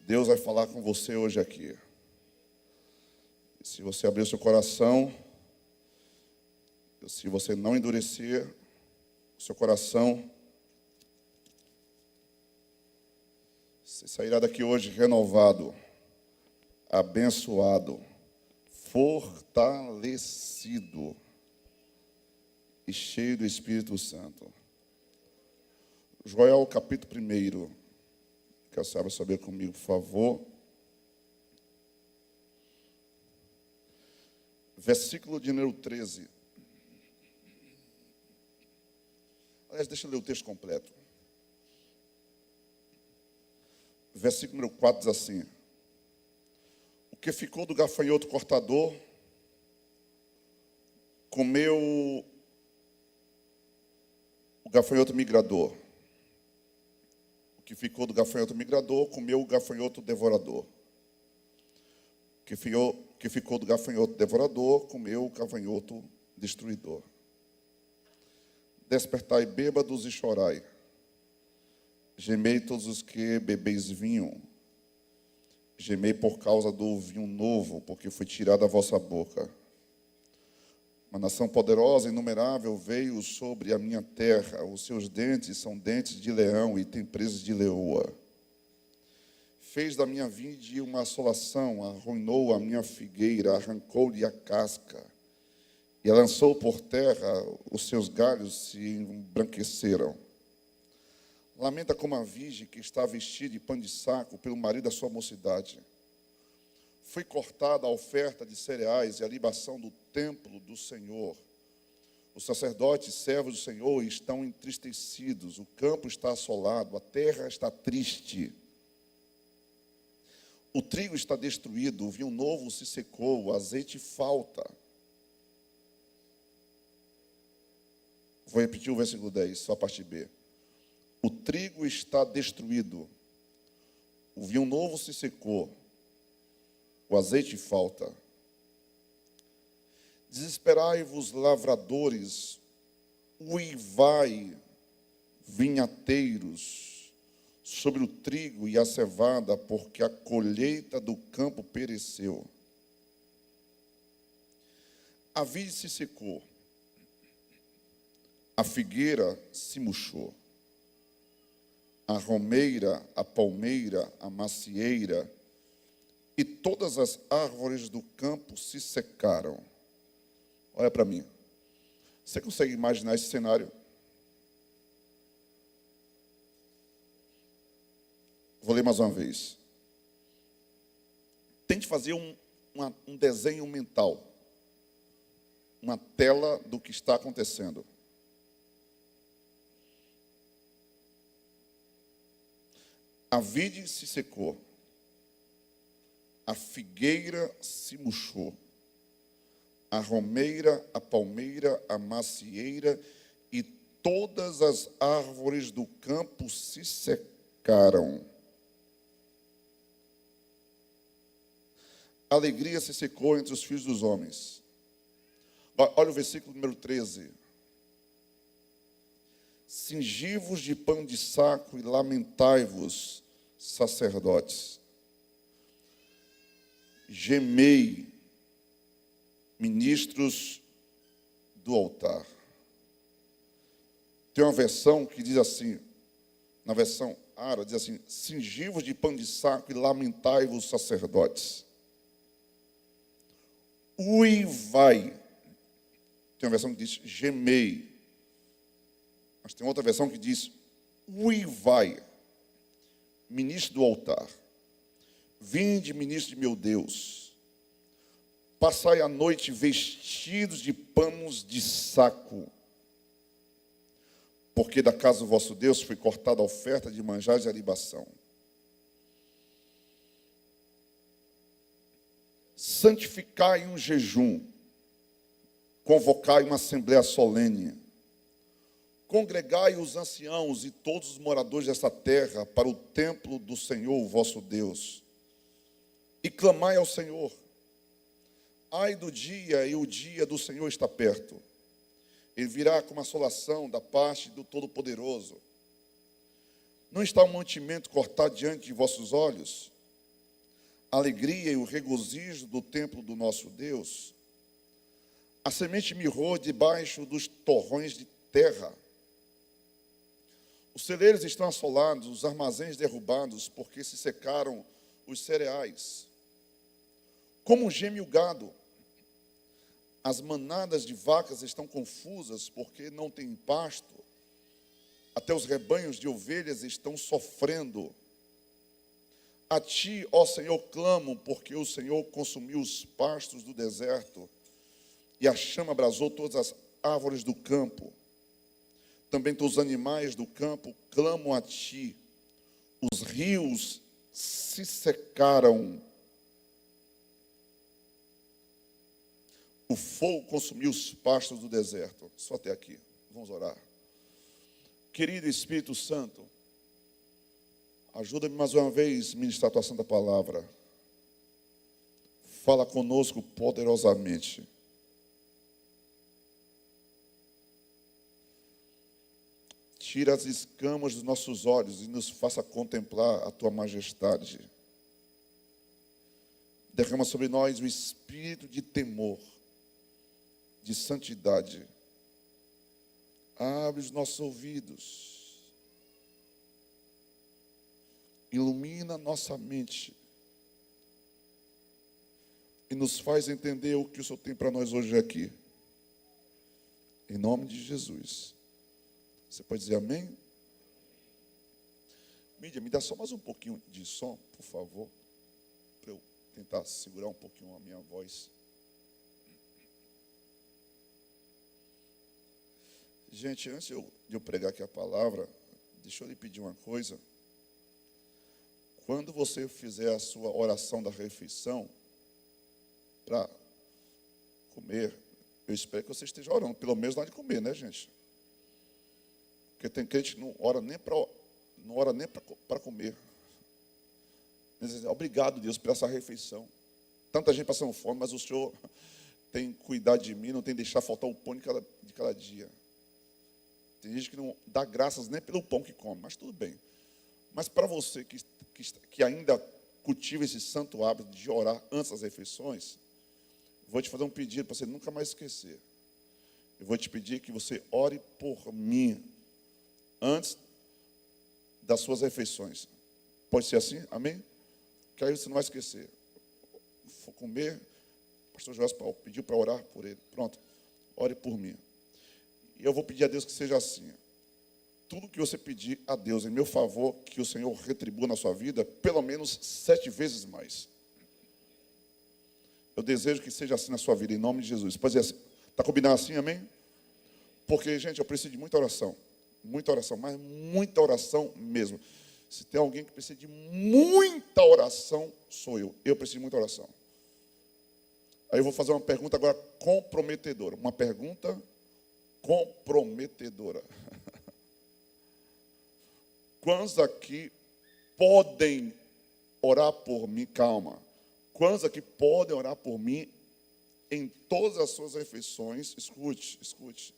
Deus vai falar com você hoje aqui. Se você abrir o seu coração, se você não endurecer o seu coração, você sairá daqui hoje renovado, abençoado, fortalecido e cheio do Espírito Santo. Joel, capítulo 1. Quero saber comigo, por favor. Versículo de número 13. Aliás, deixa eu ler o texto completo. Versículo número 4 diz assim: o que ficou do gafanhoto cortador, comeu o gafanhoto migrador. O que ficou do gafanhoto migrador, comeu o gafanhoto devorador. O que ficou do gafanhoto devorador, comeu o gafanhoto destruidor. Despertai bêbados e chorai. Gemei todos os que bebeis vinho. Gemei por causa do vinho novo, porque foi tirado da vossa boca. Uma nação poderosa e inumerável veio sobre a minha terra. Os seus dentes são dentes de leão e tem presas de leoa. Fez da minha vide uma assolação, arruinou a minha figueira, arrancou-lhe a casca, e lançou por terra, os seus galhos se embranqueceram. Lamenta como a virgem que está vestida de pano de saco pelo marido da sua mocidade. Foi cortada a oferta de cereais e a libação do templo do Senhor. Os sacerdotes, servos do Senhor, estão entristecidos, o campo está assolado, a terra está triste. O trigo está destruído, o vinho novo se secou, o azeite falta. Vou repetir o versículo 10, só a parte B. O trigo está destruído, o vinho novo se secou, o azeite falta. Desesperai-vos, lavradores, uivai, vinhateiros, sobre o trigo e a cevada, porque a colheita do campo pereceu. A vide se secou, a figueira se murchou, a romeira, a palmeira, a macieira e todas as árvores do campo se secaram. Olha para mim. Você consegue imaginar esse cenário? Vou ler mais uma vez. Tente fazer um desenho mental. Uma tela do que está acontecendo. A vide se secou. A figueira se murchou. A romeira, a palmeira, a macieira e todas as árvores do campo se secaram. A alegria se secou entre os filhos dos homens. Olha o versículo número 13. Cingivos de pano de saco e lamentai-vos, sacerdotes. Gemei, ministros do altar. Tem uma versão que diz assim, na versão árabe, diz assim: cingivos de pano de saco e lamentai-vos, sacerdotes. Uivai. Tem uma versão que diz gemei. Mas tem outra versão que diz uivai, ministro do altar. Vinde, ministro de meu Deus. Passai a noite vestidos de panos de saco, porque da casa do vosso Deus foi cortada a oferta de manjares e a libação. Santificai um jejum, convocai uma assembleia solene, congregai os anciãos e todos os moradores desta terra para o templo do Senhor, vosso Deus, e clamai ao Senhor. Ai do dia, e o dia do Senhor está perto. Ele virá com uma assolação da parte do Todo-Poderoso. Não está o mantimento cortado diante de vossos olhos? a alegria e o regozijo do templo do nosso Deus. A semente mirrou debaixo dos torrões de terra. Os celeiros estão assolados, os armazéns derrubados, porque se secaram os cereais. Como geme o gado, as manadas de vacas estão confusas, porque não tem pasto. Até os rebanhos de ovelhas estão sofrendo. A ti, ó Senhor, clamo, porque o Senhor consumiu os pastos do deserto, e a chama abrasou todas as árvores do campo. Também todos os animais do campo clamam a ti. Os rios se secaram. O fogo consumiu os pastos do deserto. Só até aqui. Vamos orar. Querido Espírito Santo, ajuda-me mais uma vez a ministrar a tua santa palavra. Fala conosco poderosamente. Tira as escamas dos nossos olhos e nos faça contemplar a tua majestade. Derrama sobre nós o espírito de temor, de santidade. Abre os nossos ouvidos. Ilumina nossa mente. E nos faz entender o que o Senhor tem para nós hoje aqui. Em nome de Jesus. Você pode dizer amém? Mídia, me dá só mais um pouquinho de som, por favor, para eu tentar segurar um pouquinho a minha voz. Gente, antes de eu pregar aqui a palavra, deixa eu lhe pedir uma coisa. Quando você fizer a sua oração da refeição, para comer, eu espero que você esteja orando, pelo menos na hora de comer, né, gente? Porque tem crente que não ora nem para comer. Obrigado, Deus, por essa refeição. Tanta gente passando fome, mas o Senhor tem cuidado de mim, não tem deixar faltar o pão de cada dia. Tem gente que não dá graças nem pelo pão que come, mas tudo bem. Mas para você que ainda cultiva esse santo hábito de orar antes das refeições, vou te fazer um pedido para você nunca mais esquecer. Eu vou te pedir que você ore por mim antes das suas refeições. Pode ser assim? Amém? Que aí você não vai esquecer. For comer, o pastor Joás pediu para orar por ele. Pronto, ore por mim. E eu vou pedir a Deus que seja assim. Tudo que você pedir a Deus em meu favor, que o Senhor retribua na sua vida, pelo menos 7 vezes mais. Eu desejo que seja assim na sua vida, em nome de Jesus. Pode dizer assim, está combinado assim, amém? Porque, gente, eu preciso de muita oração. Muita oração, mas muita oração mesmo. Se tem alguém que precisa de muita oração, sou eu. Eu preciso de muita oração. Aí eu vou fazer uma pergunta agora comprometedora. Uma pergunta comprometedora. Quantos aqui podem orar por mim? Calma. Quantos aqui podem orar por mim em todas as suas refeições? Escute, escute.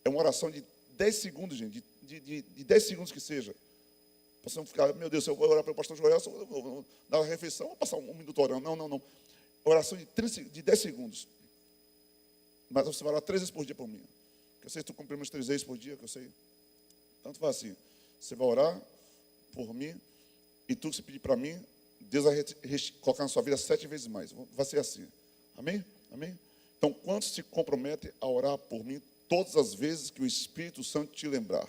É uma oração de 10 segundos, gente. De 10 segundos que seja. Você não ficar, meu Deus, se eu vou orar para o pastor Joel, na refeição, eu vou passar um minuto orando. Não. Oração de 10 segundos. Mas você vai orar 3 vezes por dia por mim. Que eu sei que tu cumpre umas 3 vezes por dia, que eu sei. Tanto faz assim. Você vai orar por mim, e tudo que você pedir para mim, Deus vai colocar na sua vida 7 vezes mais. Vai ser assim. Amém? Amém? Então, quantos se comprometem a orar por mim todas as vezes que o Espírito Santo te lembrar?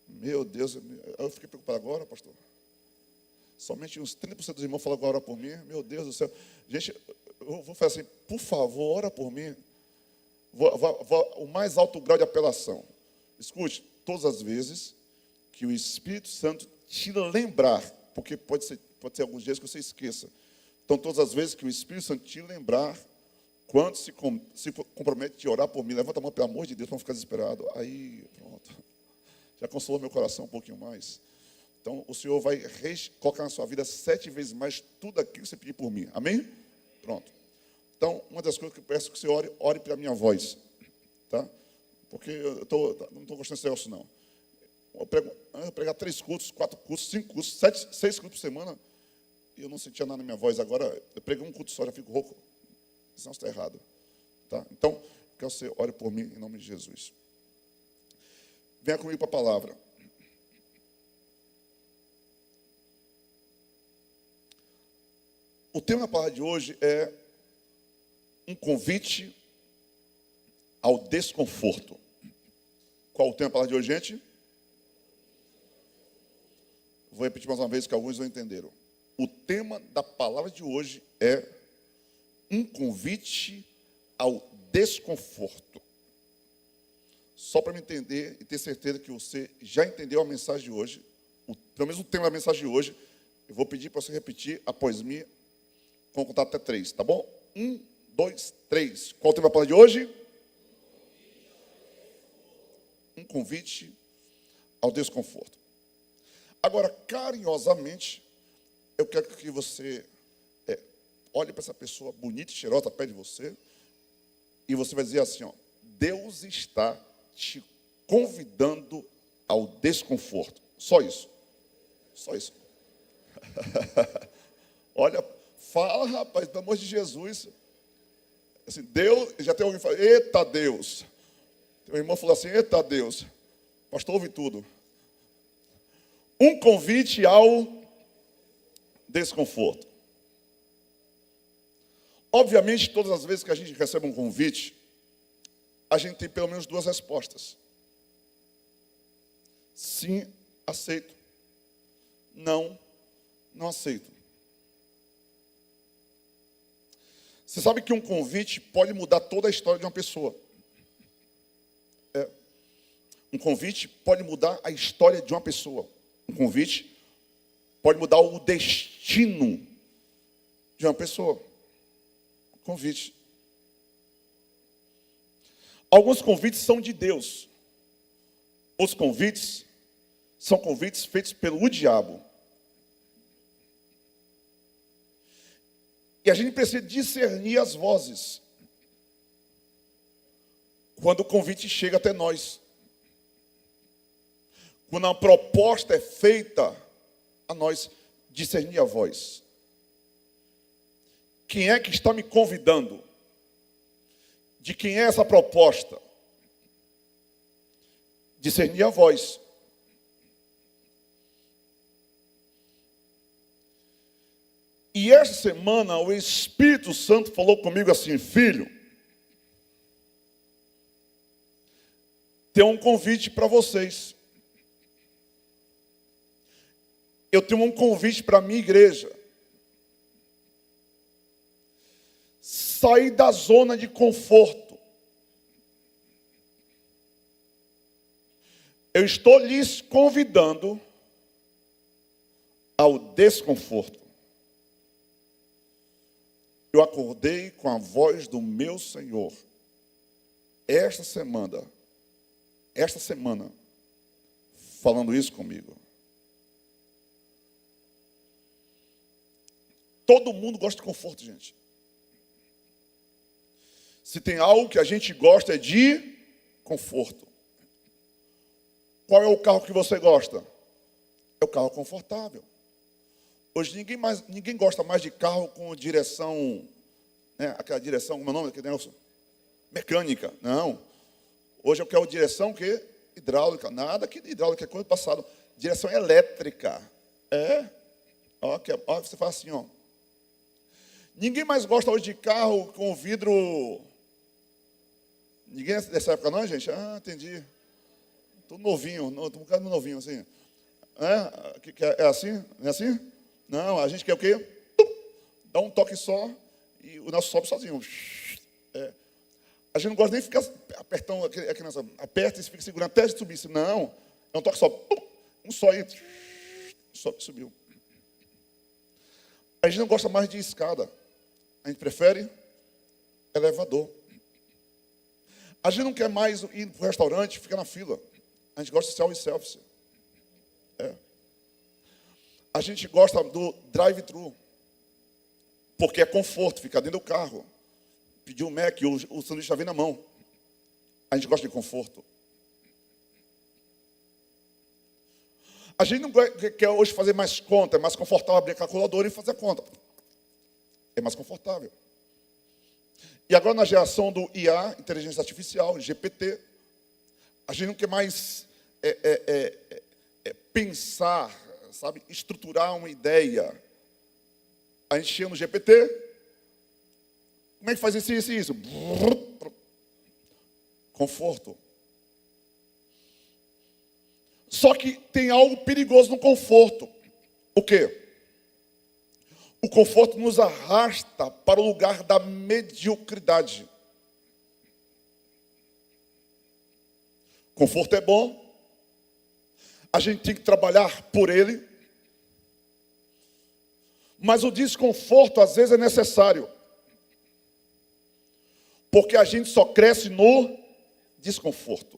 Meu Deus, eu fiquei preocupado agora, pastor. Somente uns 30% dos irmãos falam agora por mim. Meu Deus do céu. Gente, eu vou fazer assim, por favor, ora por mim. O mais alto grau de apelação. Escute, todas as vezes que o Espírito Santo te lembrar, porque pode ser alguns dias que você esqueça. Então, todas as vezes que o Espírito Santo te lembrar, quando se compromete a orar por mim, levanta a mão, pelo amor de Deus, para não ficar desesperado. Aí, pronto. Já consolou meu coração um pouquinho mais. Então, o Senhor vai colocar na sua vida 7 vezes mais tudo aquilo que você pedir por mim. Amém? Pronto. Então, uma das coisas que eu peço que você ore pela minha voz. Tá? Porque eu não estou gostando desse negócio, não. Eu pregar 3 cultos, 4 cultos, 5 cultos, 6 cultos por semana. e eu não sentia nada na minha voz. Agora, eu prego um culto só, já fico rouco. Isso não está errado. Tá? Então, quero que você ore por mim, em nome de Jesus. Venha comigo para a palavra. O tema da palavra de hoje é um convite ao desconforto. Qual o tema da palavra de hoje, gente? Vou repetir mais uma vez que alguns não entenderam. O tema da palavra de hoje é um convite ao desconforto. Só para me entender e ter certeza que você já entendeu a mensagem de hoje, pelo menos o tema da mensagem de hoje, eu vou pedir para você repetir após mim, vamos contar até 3, tá bom? 1, 2, 3. Qual o tema da palavra de hoje? Um convite ao desconforto. Agora, carinhosamente, eu quero que você olhe para essa pessoa bonita e cheirosa perto de você, e você vai dizer assim, ó, Deus está te convidando ao desconforto. Só isso. Só isso. Olha, fala, rapaz, pelo amor de Jesus. Assim, Deus, já tem alguém que fala, eita Deus. Tem um irmão falou assim, eita Deus. Pastor, ouve tudo. Um convite ao desconforto. Obviamente, todas as vezes que a gente recebe um convite, a gente tem pelo menos 2 respostas. Sim, aceito. Não, não aceito. Você sabe que um convite pode mudar toda a história de uma pessoa. Um convite pode mudar a história de uma pessoa. Um convite pode mudar o destino de uma pessoa. Convite. Alguns convites são de Deus. Os convites são convites feitos pelo diabo. E a gente precisa discernir as vozes quando o convite chega até nós. Quando a proposta é feita a nós, discernir a voz. Quem é que está me convidando? De quem é essa proposta? Discernir a voz. E esta semana o Espírito Santo falou comigo assim, filho, tem um convite para vocês. Eu tenho um convite para a minha igreja. Sair da zona de conforto. Eu estou lhes convidando ao desconforto. Eu acordei com a voz do meu Senhor. Esta semana, falando isso comigo. Todo mundo gosta de conforto, gente. Se tem algo que a gente gosta é de conforto. Qual é o carro que você gosta? É o carro confortável. Hoje ninguém gosta mais de carro com direção, né, aquela direção, como é o nome daquele negócio? Mecânica. Não. Hoje eu quero direção que hidráulica. Nada que hidráulica é coisa passada. Direção elétrica. Ó, você faz assim, ó. Ninguém mais gosta hoje de carro com vidro. Ninguém é dessa época não, gente? Ah, entendi. Estou novinho, estou um bocado novinho assim. É assim? Não é assim? Não, a gente quer o quê? Dá um toque só e o nosso sobe sozinho. A gente não gosta nem de ficar apertando, aperta e fica segurando até subir. Não, é um toque só. Um só e subiu. A gente não gosta mais de escada. A gente prefere elevador. A gente não quer mais ir para o restaurante e ficar na fila. A gente gosta de self-service. A gente gosta do drive-thru. Porque é conforto, ficar dentro do carro. Pedir um Mac, o sanduíche já vem na mão. A gente gosta de conforto. A gente não quer hoje fazer mais conta, é mais confortável abrir a calculadora e fazer a conta. É mais confortável. E agora na geração do IA, inteligência artificial, GPT, a gente não quer mais pensar, sabe, estruturar uma ideia. A gente chega no GPT, como é que faz isso? Conforto. Só que tem algo perigoso no conforto. O quê? O conforto nos arrasta para o lugar da mediocridade. Conforto é bom. A gente tem que trabalhar por ele. Mas o desconforto às vezes é necessário. Porque a gente só cresce no desconforto.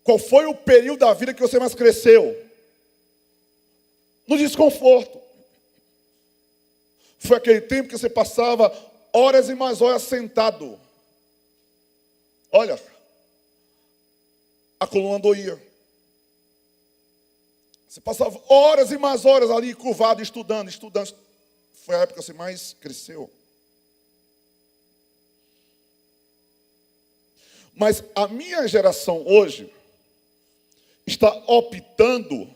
Qual foi o período da vida que você mais cresceu? No desconforto. Foi aquele tempo que você passava horas e mais horas sentado. Olha, a coluna doía. Você passava horas e mais horas ali curvado, estudando. Foi a época que você mais cresceu. Mas a minha geração hoje está optando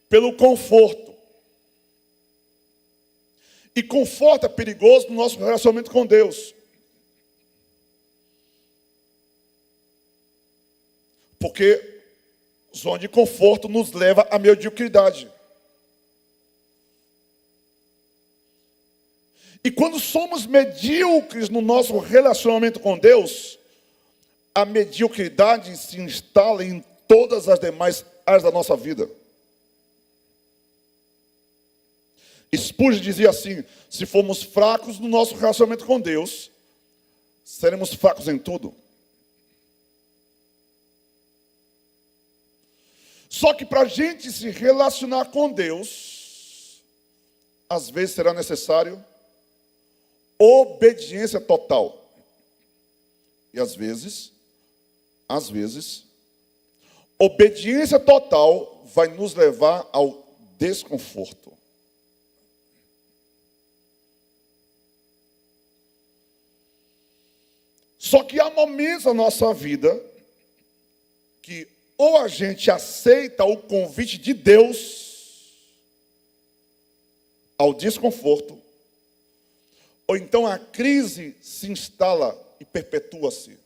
pelo conforto. E conforto é perigoso no nosso relacionamento com Deus. Porque zona de conforto nos leva à mediocridade. E quando somos medíocres no nosso relacionamento com Deus, a mediocridade se instala em todas as demais áreas da nossa vida. Spurgeon dizia assim: se formos fracos no nosso relacionamento com Deus, seremos fracos em tudo. Só que para a gente se relacionar com Deus, às vezes será necessário obediência total. E às vezes, obediência total vai nos levar ao desconforto. Só que há momentos na nossa vida que ou a gente aceita o convite de Deus ao desconforto, ou então a crise se instala e perpetua-se.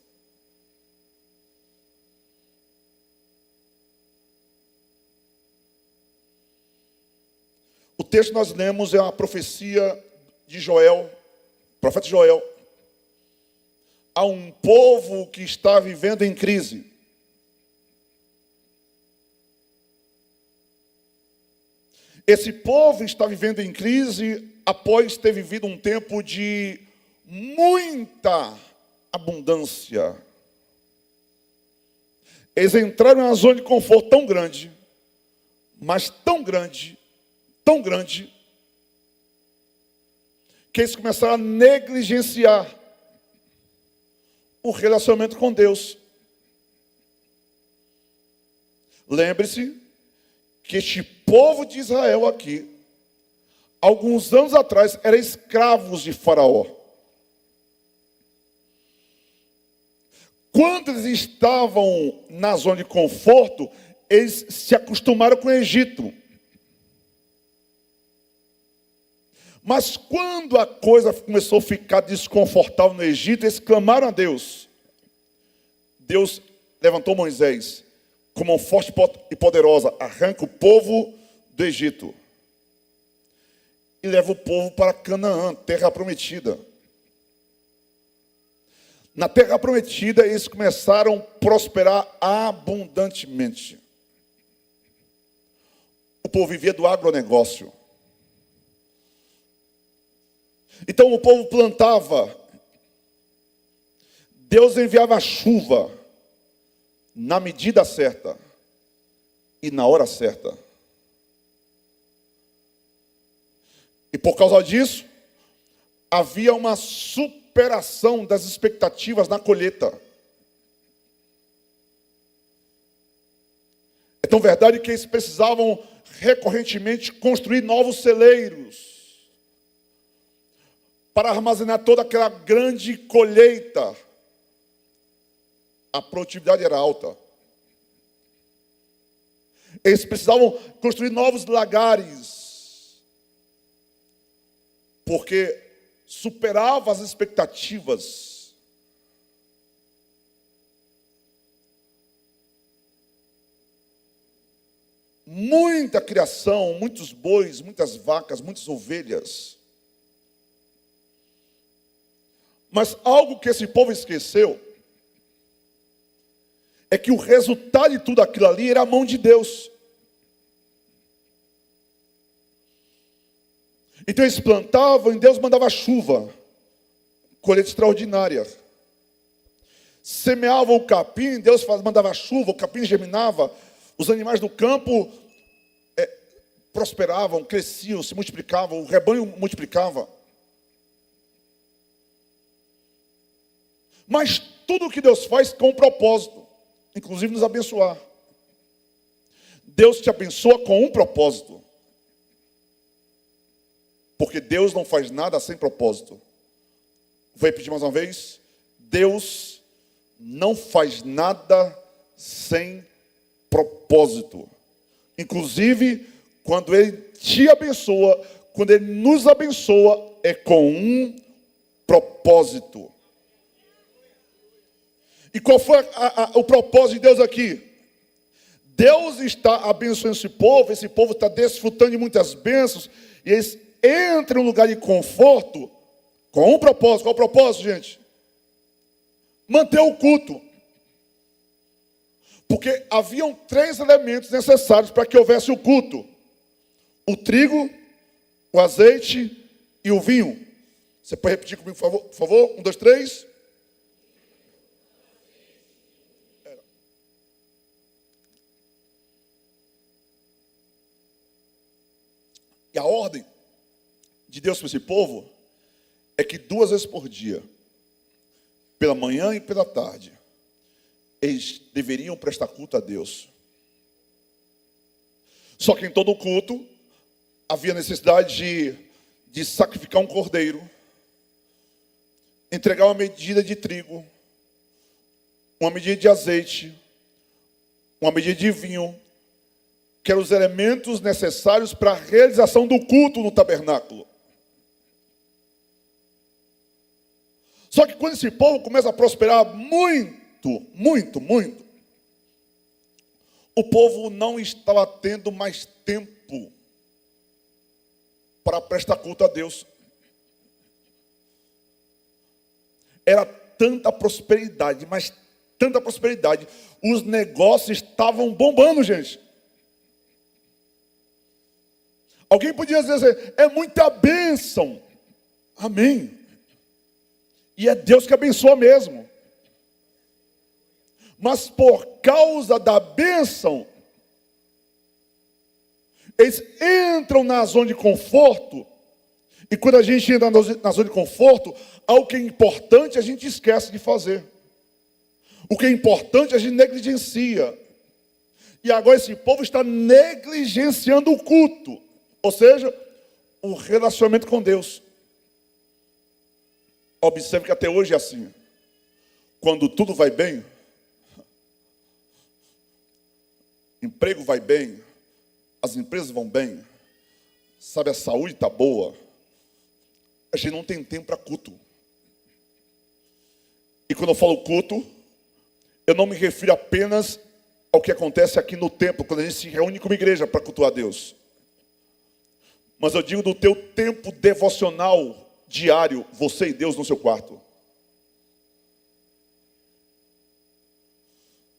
O texto que nós lemos é uma profecia de Joel, profeta Joel. Há um povo que está vivendo em crise. Esse povo está vivendo em crise após ter vivido um tempo de muita abundância. Eles entraram em uma zona de conforto tão grande, mas tão grande, que eles começaram a negligenciar o relacionamento com Deus. Lembre-se que este povo de Israel aqui, alguns anos atrás, eram escravos de Faraó. Quando eles estavam na zona de conforto, eles se acostumaram com o Egito. Mas quando a coisa começou a ficar desconfortável no Egito, eles clamaram a Deus. Deus levantou Moisés com mão forte e poderosa, arranca o povo do Egito e leva o povo para Canaã, terra prometida. Na terra prometida, eles começaram a prosperar abundantemente. O povo vivia do agronegócio. Então o povo plantava, Deus enviava a chuva na medida certa e na hora certa. E por causa disso, havia uma superação das expectativas na colheita. tão verdade que eles precisavam recorrentemente construir novos celeiros para armazenar toda aquela grande colheita. A produtividade era alta. Eles precisavam construir novos lagares, porque superava as expectativas. Muita criação, muitos bois, muitas vacas, muitas ovelhas. Mas algo que esse povo esqueceu é que o resultado de tudo aquilo ali era a mão de Deus. Então eles plantavam e Deus mandava chuva, colheita extraordinária. Semeavam o capim, Deus mandava chuva, o capim germinava, os animais do campo prosperavam, cresciam, se multiplicavam, o rebanho multiplicava. Mas tudo o que Deus faz com um propósito, inclusive nos abençoar. Deus te abençoa com um propósito. Porque Deus não faz nada sem propósito. Vou repetir mais uma vez. Deus não faz nada sem propósito. Inclusive, quando Ele te abençoa, quando Ele nos abençoa, é com um propósito. E qual foi o propósito de Deus aqui? Deus está abençoando esse povo está desfrutando de muitas bênçãos, e eles entram em um lugar de conforto com um propósito. Qual o propósito, gente? Manter o culto. Porque haviam 3 elementos necessários para que houvesse o culto: o trigo, o azeite e o vinho. Você pode repetir comigo, por favor? 1, 2, 3. E a ordem de Deus para esse povo é que 2 vezes por dia, pela manhã e pela tarde, eles deveriam prestar culto a Deus. Só que em todo o culto havia necessidade de sacrificar um cordeiro, entregar uma medida de trigo, uma medida de azeite, uma medida de vinho, que eram os elementos necessários para a realização do culto no tabernáculo. Só que quando esse povo começa a prosperar muito, o povo não estava tendo mais tempo para prestar culto a Deus. Era tanta prosperidade, mas tanta prosperidade. Os negócios estavam bombando, gente. Alguém podia dizer, é muita bênção. Amém. E é Deus que abençoa mesmo. Mas por causa da bênção, eles entram na zona de conforto. E quando a gente entra na zona de conforto, algo que é importante a gente esquece de fazer. O que é importante a gente negligencia. E agora esse povo está negligenciando o culto. Ou seja, o relacionamento com Deus. Observe que até hoje é assim. Quando tudo vai bem, emprego vai bem, as empresas vão bem, sabe, a saúde está boa, a gente não tem tempo para culto. E quando eu falo culto, eu não me refiro apenas ao que acontece aqui no templo, quando a gente se reúne como igreja para cultuar a Deus. Mas eu digo do teu tempo devocional diário, você e Deus no seu quarto.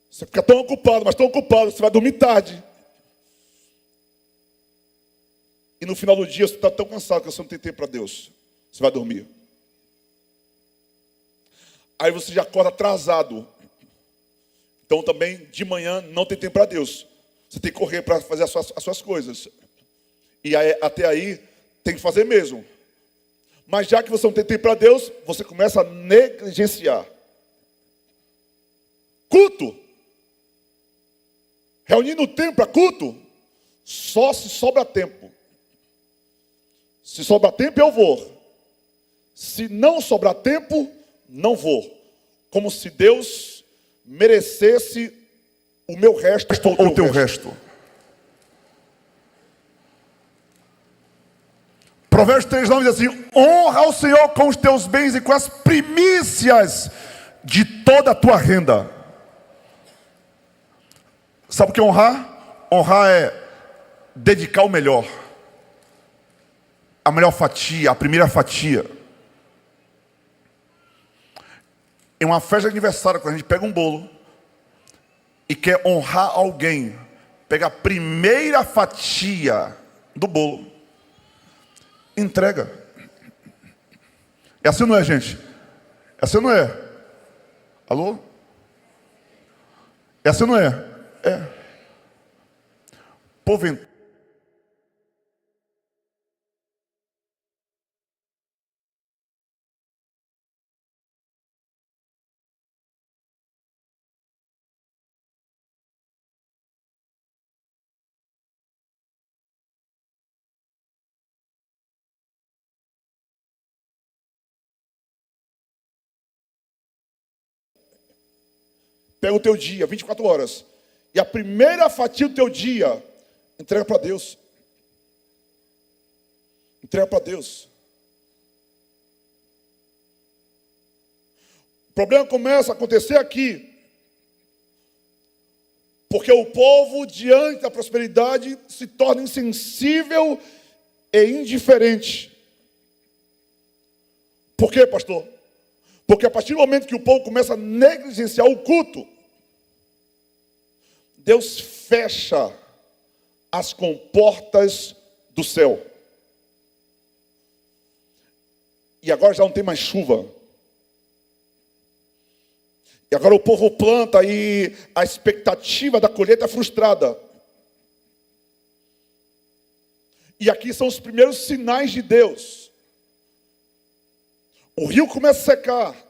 Você fica tão ocupado, mas tão ocupado, você vai dormir tarde. E no final do dia você está tão cansado que você não tem tempo para Deus. Você vai dormir. Aí você já acorda atrasado. Então também de manhã não tem tempo para Deus. Você tem que correr para fazer as suas coisas. E aí, até aí tem que fazer mesmo. Mas já que você não tem tempo para Deus, você começa a negligenciar. Culto. Reunir no templo para culto, só se sobra tempo. Se sobrar tempo, eu vou. Se não sobrar tempo, não vou. Como se Deus merecesse o meu resto ou o teu resto. Provérbios 3:9 diz assim: honra ao Senhor com os teus bens e com as primícias de toda a tua renda. Sabe o que é honrar? Honrar é dedicar o melhor. A melhor fatia, a primeira fatia. Em uma festa de aniversário, quando a gente pega um bolo e quer honrar alguém, pega a primeira fatia do bolo, entrega. É assim ou não é, gente? É assim ou não é? Alô? É assim ou não é? É. Porventura. Pega o teu dia, 24 horas. E a primeira fatia do teu dia, entrega para Deus. Entrega para Deus. O problema começa a acontecer aqui. Porque o povo, diante da prosperidade, se torna insensível e indiferente. Por quê, pastor? Porque a partir do momento que o povo começa a negligenciar o culto, Deus fecha as comportas do céu. E agora já não tem mais chuva. E agora o povo planta e a expectativa da colheita é frustrada. E aqui são os primeiros sinais de Deus. O rio começa a secar.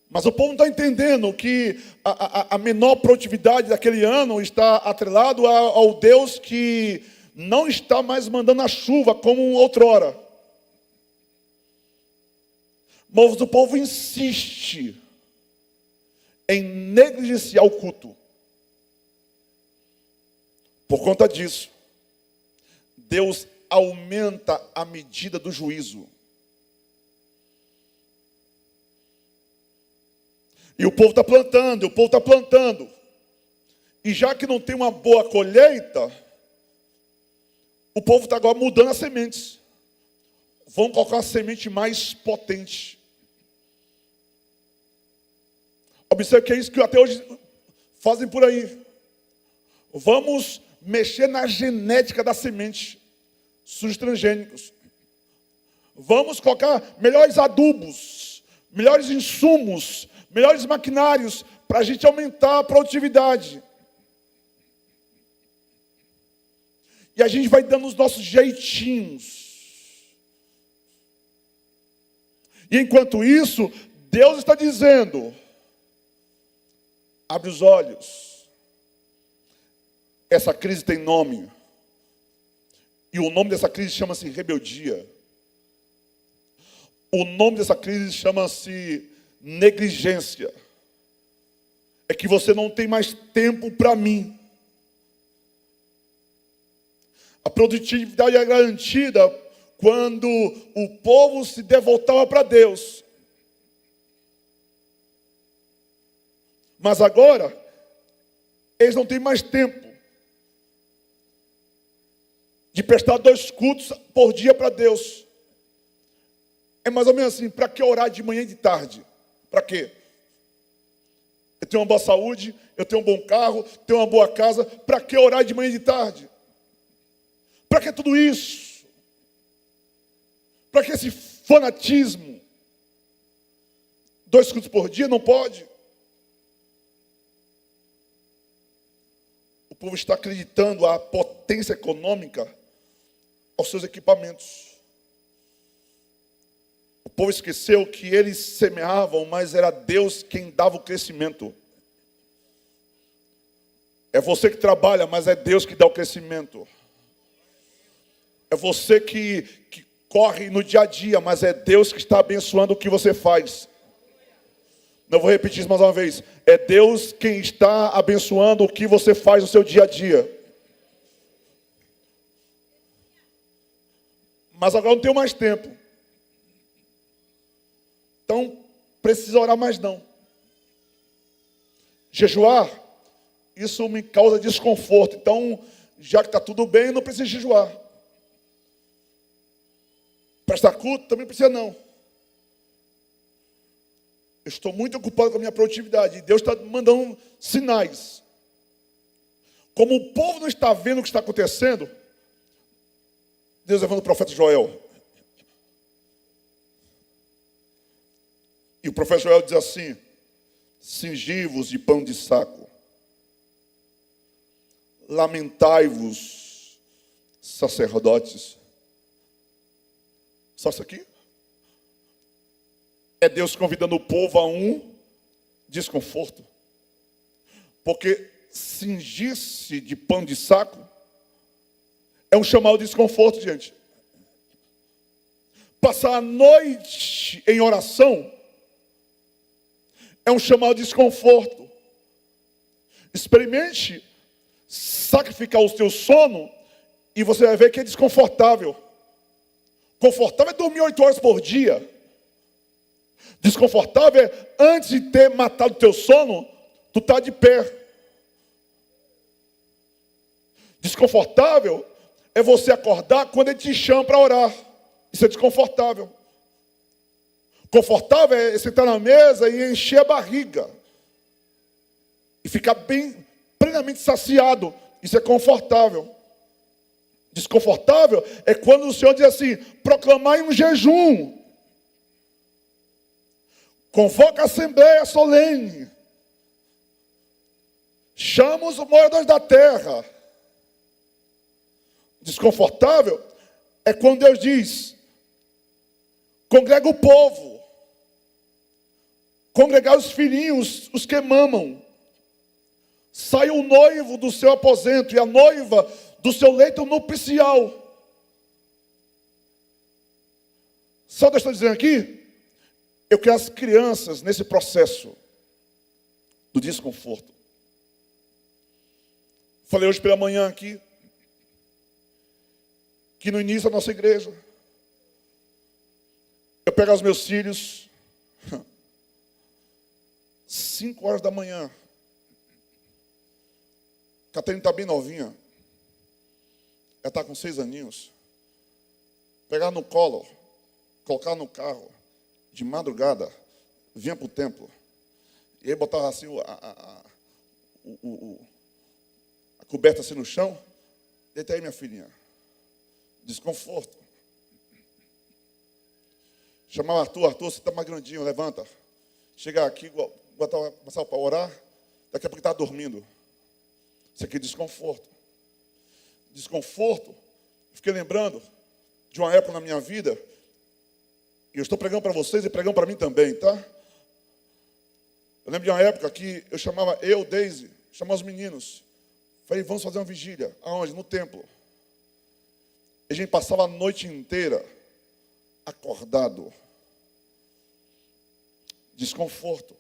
Mas o povo não está entendendo que a menor produtividade daquele ano está atrelado ao Deus que não está mais mandando a chuva como outrora. Mas o povo insiste em negligenciar o culto. Por conta disso, Deus aumenta a medida do juízo. E o povo está plantando, o povo está plantando. E já que não tem uma boa colheita, o povo está agora mudando as sementes. Vão colocar uma semente mais potente. Observe que é isso que até hoje fazem por aí. Vamos mexer na genética da semente. Os transgênicos. Vamos colocar melhores adubos, melhores insumos, melhores maquinários para a gente aumentar a produtividade. E a gente vai dando os nossos jeitinhos. E enquanto isso, Deus está dizendo: abre os olhos. Essa crise tem nome. E o nome dessa crise chama-se rebeldia. O nome dessa crise chama-se negligência. É que você não tem mais tempo para mim. A produtividade é garantida quando o povo se devoltava para Deus. Mas agora, eles não têm mais tempo de prestar 2 cultos por dia para Deus. É mais ou menos assim: para que orar de manhã e de tarde? Para quê? Eu tenho uma boa saúde, eu tenho um bom carro, tenho uma boa casa, para que orar de manhã e de tarde? Para que tudo isso? Para que esse fanatismo? 2 cultos por dia não pode. O povo está acreditando a potência econômica aos seus equipamentos. O povo esqueceu que eles semeavam, mas era Deus quem dava o crescimento. É você que trabalha, mas é Deus que dá o crescimento. É você que corre no dia a dia, mas é Deus que está abençoando o que você faz. Não vou repetir isso mais uma vez. É Deus quem está abençoando o que você faz no seu dia a dia. Mas agora não tenho mais tempo. Então, precisa orar mais não. Jejuar, isso me causa desconforto. Então, já que está tudo bem, não precisa jejuar. Prestar culto, também precisa não. Eu estou muito ocupado com a minha produtividade. E Deus está mandando sinais. Como o povo não está vendo o que está acontecendo, Deus levando o profeta Joel. E o profeta Joel diz assim: cingi-vos de pano de saco, lamentai-vos, sacerdotes. Só isso aqui? É Deus convidando o povo a um desconforto. Porque cingir-se de pano de saco é um chamado de desconforto, gente. Passar a noite em oração é um chamado de desconforto. Experimente sacrificar o seu sono e você vai ver que é desconfortável. Confortável é dormir 8 horas por dia. Desconfortável é, antes de ter matado o teu sono, tu tá de pé. Desconfortável é você acordar quando ele te chama para orar. Isso é desconfortável. Confortável é sentar na mesa e encher a barriga. E ficar bem, plenamente saciado. Isso é confortável. Desconfortável é quando o Senhor diz assim: proclamai um jejum. Convoca a assembleia solene. Chama os moradores da terra. Desconfortável é quando Deus diz: congrega o povo. Congregar os filhinhos, os que mamam. Sai o noivo do seu aposento e a noiva do seu leito nupcial. Só Deus está dizendo aqui, eu quero as crianças nesse processo do desconforto. Falei hoje pela manhã aqui, que no início da nossa igreja, eu pego os meus filhos, 5 horas da manhã, Catarina está bem novinha, ela está com 6 aninhos, pegar no colo, colocar no carro, de madrugada, vinha para o templo, e aí botava assim a coberta assim no chão, deita aí minha filhinha, desconforto. Chamava Arthur, você está mais grandinho, levanta. Chegar aqui, começar para orar, daqui a pouco está dormindo. Isso aqui é desconforto. Desconforto. Fiquei lembrando de uma época na minha vida, e eu estou pregando para vocês e pregando para mim também, tá? Eu lembro de uma época que eu chamava Daisy, chamava os meninos. Falei, vamos fazer uma vigília. Aonde? No templo. E a gente passava a noite inteira acordado. Desconforto.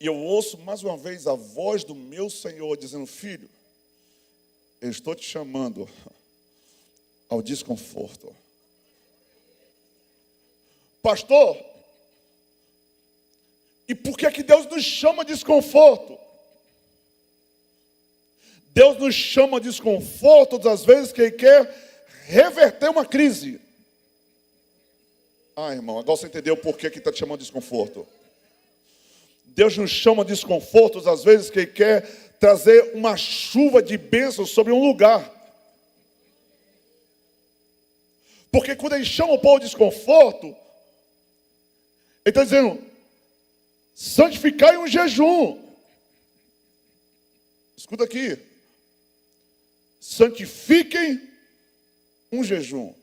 E eu ouço mais uma vez a voz do meu Senhor dizendo: filho, eu estou te chamando ao desconforto. Pastor, e por que Deus nos chama de desconforto? Deus nos chama de desconforto todas as vezes que Ele quer reverter uma crise. Ah, irmão, agora você entendeu por que está te chamando de desconforto. Deus nos chama de desconforto todas as vezes que Ele quer trazer uma chuva de bênçãos sobre um lugar. Porque quando Ele chama o povo de desconforto, Ele está dizendo: santificai um jejum. Escuta aqui. Santifiquem um jejum.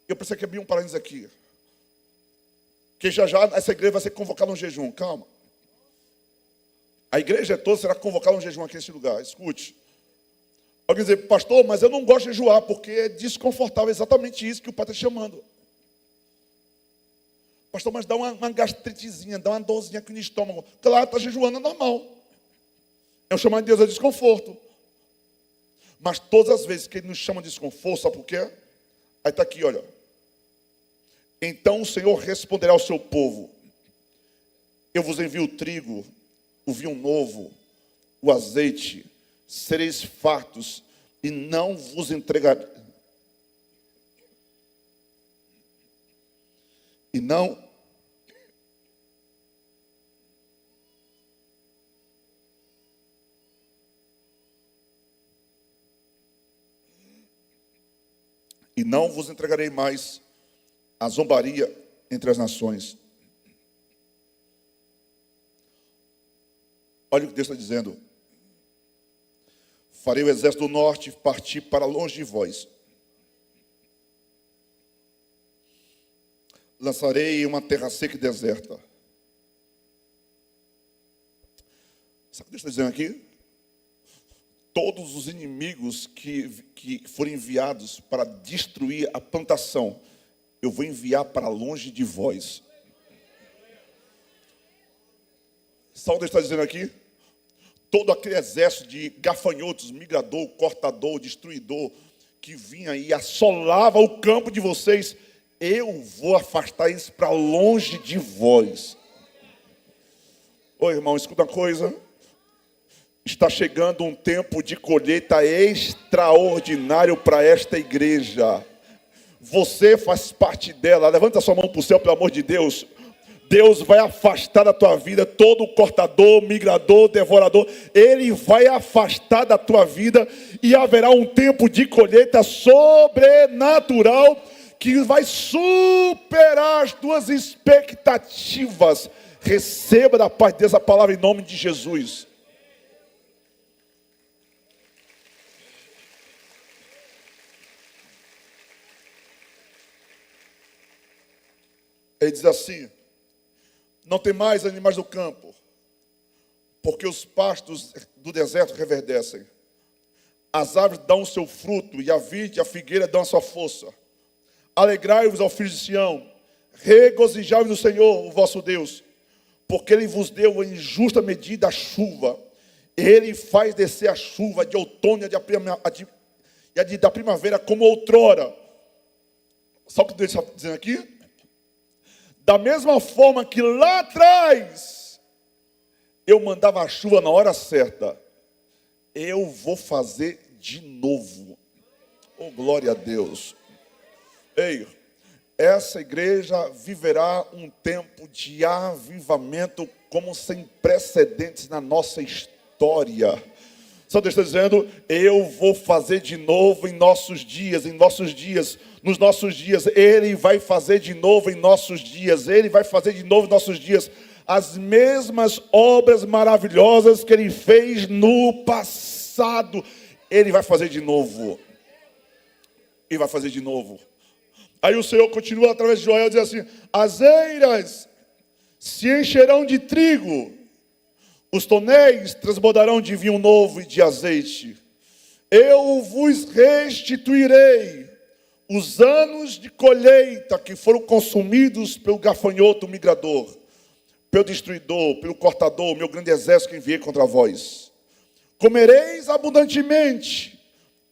Eu preciso que abrir um parênteses aqui. Que já essa igreja vai ser convocada a um jejum. Calma. A igreja toda será convocada a um jejum aqui nesse lugar. Escute. Alguém dizer, pastor, mas eu não gosto de jejuar, porque é desconfortável. É exatamente isso que o pai está chamando. Pastor, mas dá uma gastritezinha, dá uma dorzinha aqui no estômago. Claro, está jejuando, é normal. É o chamado de Deus, é desconforto. Mas todas as vezes que ele nos chama de desconforto, sabe por quê? Aí está aqui, olha. Então o Senhor responderá ao seu povo: eu vos envio o trigo, o vinho novo, o azeite, sereis fartos e não vos entregarei. E não vos entregarei mais a zombaria entre as nações. Olha o que Deus está dizendo. Farei o exército do norte partir para longe de vós. Lançarei em uma terra seca e deserta. Sabe o que Deus está dizendo aqui? Todos os inimigos que forem enviados para destruir a plantação, eu vou enviar para longe de vós. Sabe o que Deus está dizendo aqui? Todo aquele exército de gafanhotos, migrador, cortador, destruidor, que vinha e assolava o campo de vocês, eu vou afastar eles para longe de vós. Ô irmão, escuta uma coisa. Está chegando um tempo de colheita extraordinário para esta igreja. Você faz parte dela. Levanta sua mão para o céu, pelo amor de Deus. Deus vai afastar da tua vida todo cortador, migrador, devorador. Ele vai afastar da tua vida e haverá um tempo de colheita sobrenatural que vai superar as tuas expectativas. Receba da paz de Deus a palavra em nome de Jesus. Ele diz assim: não tem mais animais do campo, porque os pastos do deserto reverdecem. As árvores dão o seu fruto, e a vide e a figueira dão a sua força. Alegrai-vos ao filho de Sião, regozijai-vos no Senhor, o vosso Deus, porque Ele vos deu em justa medida a chuva. Ele faz descer a chuva de outono e a da primavera como outrora. Sabe o que Deus está dizendo aqui? Da mesma forma que lá atrás eu mandava a chuva na hora certa, eu vou fazer de novo. Oh, glória a Deus. Ei, essa igreja viverá um tempo de avivamento como sem precedentes na nossa história. Só Deus está dizendo, eu vou fazer de novo em nossos dias, nos nossos dias, Ele vai fazer de novo em nossos dias, Ele vai fazer de novo em nossos dias, as mesmas obras maravilhosas que Ele fez no passado, Ele vai fazer de novo. Ele vai fazer de novo. Aí o Senhor continua através de Joel, diz assim, as eiras se encherão de trigo, os tonéis transbordarão de vinho novo e de azeite. Eu vos restituirei os anos de colheita que foram consumidos pelo gafanhoto migrador, pelo destruidor, pelo cortador, meu grande exército que enviei contra vós. Comereis abundantemente,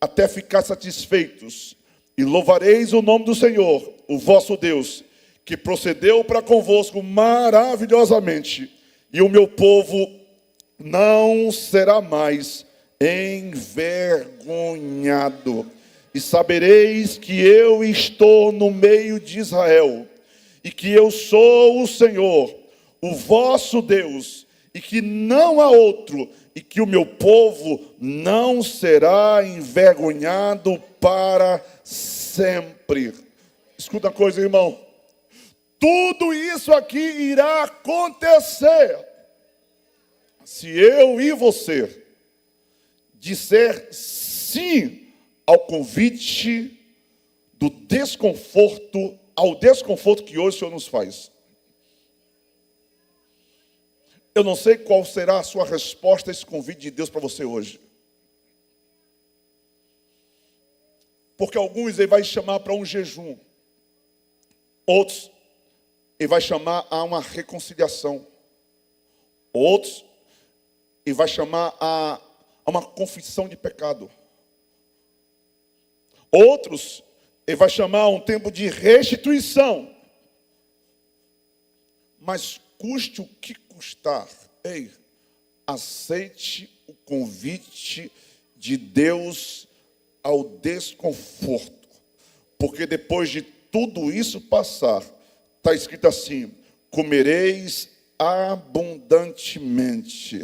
até ficar satisfeitos, e louvareis o nome do Senhor, o vosso Deus, que procedeu para convosco maravilhosamente, e o meu povo não será mais envergonhado. E sabereis que eu estou no meio de Israel, e que eu sou o Senhor, o vosso Deus, e que não há outro, e que o meu povo não será envergonhado para sempre. Escuta uma coisa, irmão. Tudo isso aqui irá acontecer se eu e você disser sim ao convite do desconforto, ao desconforto que hoje o Senhor nos faz. Eu não sei qual será a sua resposta a esse convite de Deus para você hoje. Porque alguns ele vai chamar para um jejum. Outros ele vai chamar a uma reconciliação. Outros ele vai chamar a uma confissão de pecado. Outros ele vai chamar a um tempo de restituição. Mas custe o que custar, ei, aceite o convite de Deus ao desconforto. Porque depois de tudo isso passar, está escrito assim: comereis abundantemente,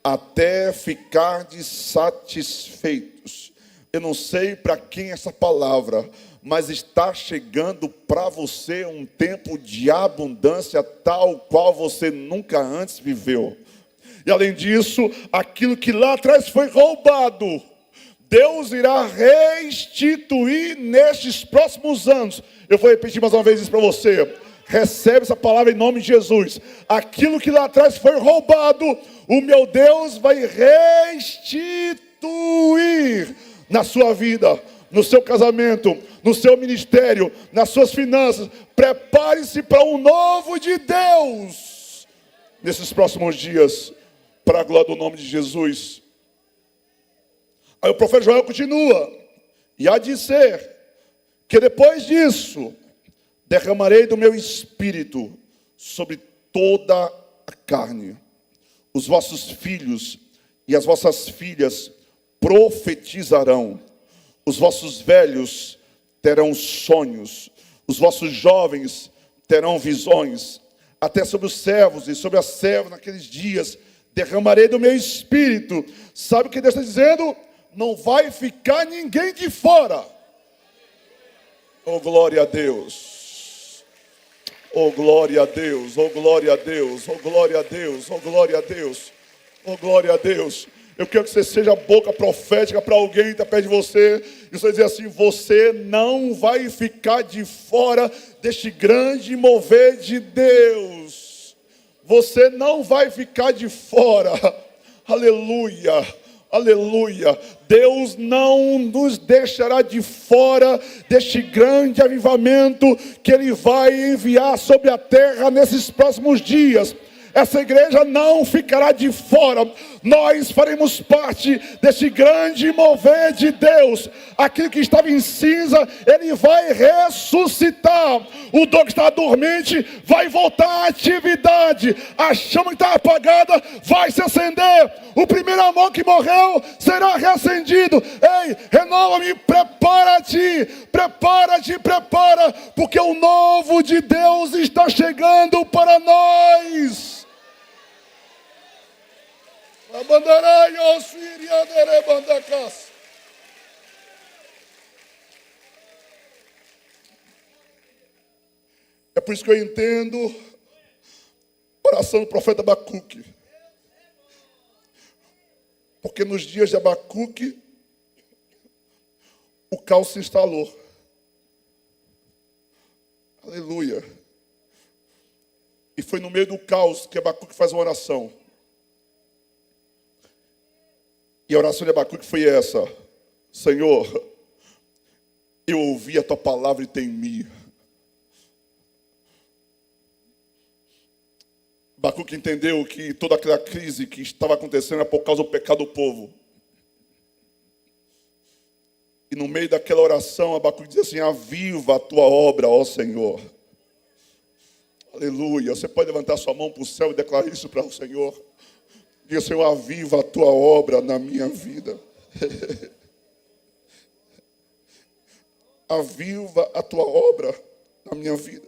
até ficardes satisfeitos. Eu não sei para quem essa palavra, mas está chegando para você um tempo de abundância tal qual você nunca antes viveu. E além disso, aquilo que lá atrás foi roubado, Deus irá restituir nestes próximos anos. Eu vou repetir mais uma vez isso para você. Recebe essa palavra em nome de Jesus. Aquilo que lá atrás foi roubado, o meu Deus vai restituir na sua vida, no seu casamento, no seu ministério, nas suas finanças. Prepare-se para um novo de Deus nesses próximos dias, para a glória do nome de Jesus. Aí o profeta Joel continua, e há de ser que depois disso derramarei do meu espírito sobre toda a carne. Os vossos filhos e as vossas filhas profetizarão. Os vossos velhos terão sonhos. Os vossos jovens terão visões. Até sobre os servos e sobre as servas naqueles dias derramarei do meu espírito. Sabe o que Deus está dizendo? Não vai ficar ninguém de fora. Oh, glória a Deus. Oh, glória a Deus. Oh, glória a Deus. Oh, glória a Deus. Oh, glória a Deus. Oh, glória a Deus. Eu quero que você seja a boca profética para alguém que está perto de você. E você dizer assim: você não vai ficar de fora deste grande mover de Deus. Você não vai ficar de fora. Aleluia. Aleluia. Deus não nos deixará de fora deste grande avivamento que Ele vai enviar sobre a terra nesses próximos dias. Essa igreja não ficará de fora. Nós faremos parte desse grande mover de Deus. Aquilo que estava em cinza, Ele vai ressuscitar. O dom que está dormente vai voltar à atividade. A chama que está apagada vai se acender. O primeiro amor que morreu será reacendido. Ei, renova-me, prepara-te, prepara-te, prepara, porque o novo de Deus está chegando para nós. É por isso que eu entendo a oração do profeta Abacuque. Porque nos dias de Abacuque, o caos se instalou. Aleluia. E foi no meio do caos que Abacuque faz uma oração. E a oração de Abacuque foi essa: Senhor, eu ouvi a tua palavra e temi. Abacuque entendeu que toda aquela crise que estava acontecendo era por causa do pecado do povo. E no meio daquela oração, Abacuque diz assim: aviva a tua obra, ó Senhor. Aleluia. Você pode levantar sua mão para o céu e declarar isso para o Senhor. Diga: Senhor, aviva a tua obra na minha vida. Aviva a tua obra na minha vida.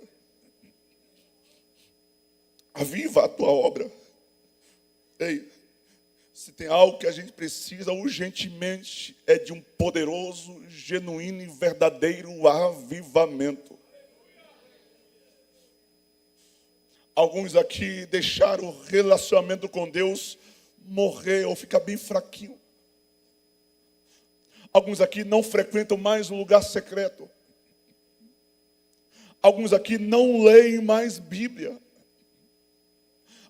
Aviva a tua obra. Ei, se tem algo que a gente precisa urgentemente, é de um poderoso, genuíno e verdadeiro avivamento. Alguns aqui deixaram o relacionamento com Deus morrer ou ficar bem fraquinho. Alguns aqui não frequentam mais o lugar secreto. Alguns aqui não leem mais Bíblia.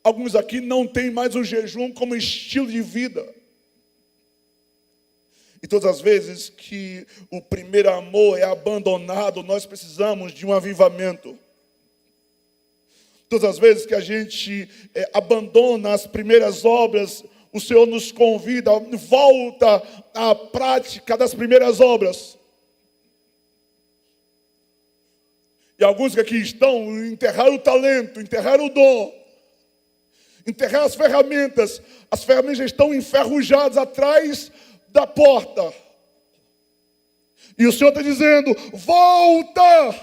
Alguns aqui não têm mais o jejum como estilo de vida. E todas as vezes que o primeiro amor é abandonado, nós precisamos de um avivamento. Todas as vezes que a gente abandona as primeiras obras, o Senhor nos convida, volta à prática das primeiras obras. E alguns que aqui estão, enterraram o talento, enterraram o dom, enterraram as ferramentas estão enferrujadas atrás da porta. E o Senhor está dizendo, volta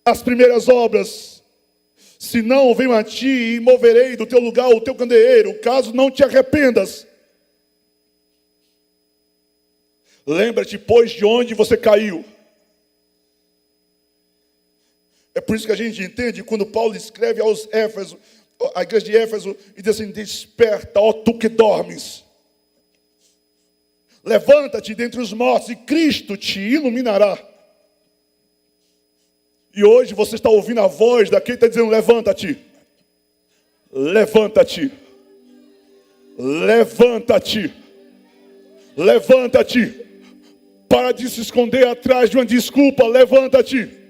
às primeiras obras. Senão venho a ti e moverei do teu lugar o teu candeeiro, caso não te arrependas. Lembra-te, pois, de onde você caiu. É por isso que a gente entende quando Paulo escreve aos Éfesos, a igreja de Éfeso, e diz assim, desperta, ó tu que dormes. Levanta-te dentre os mortos e Cristo te iluminará. E hoje você está ouvindo a voz daquele que está dizendo, levanta-te. Levanta-te. Levanta-te. Levanta-te. Para de se esconder atrás de uma desculpa, levanta-te.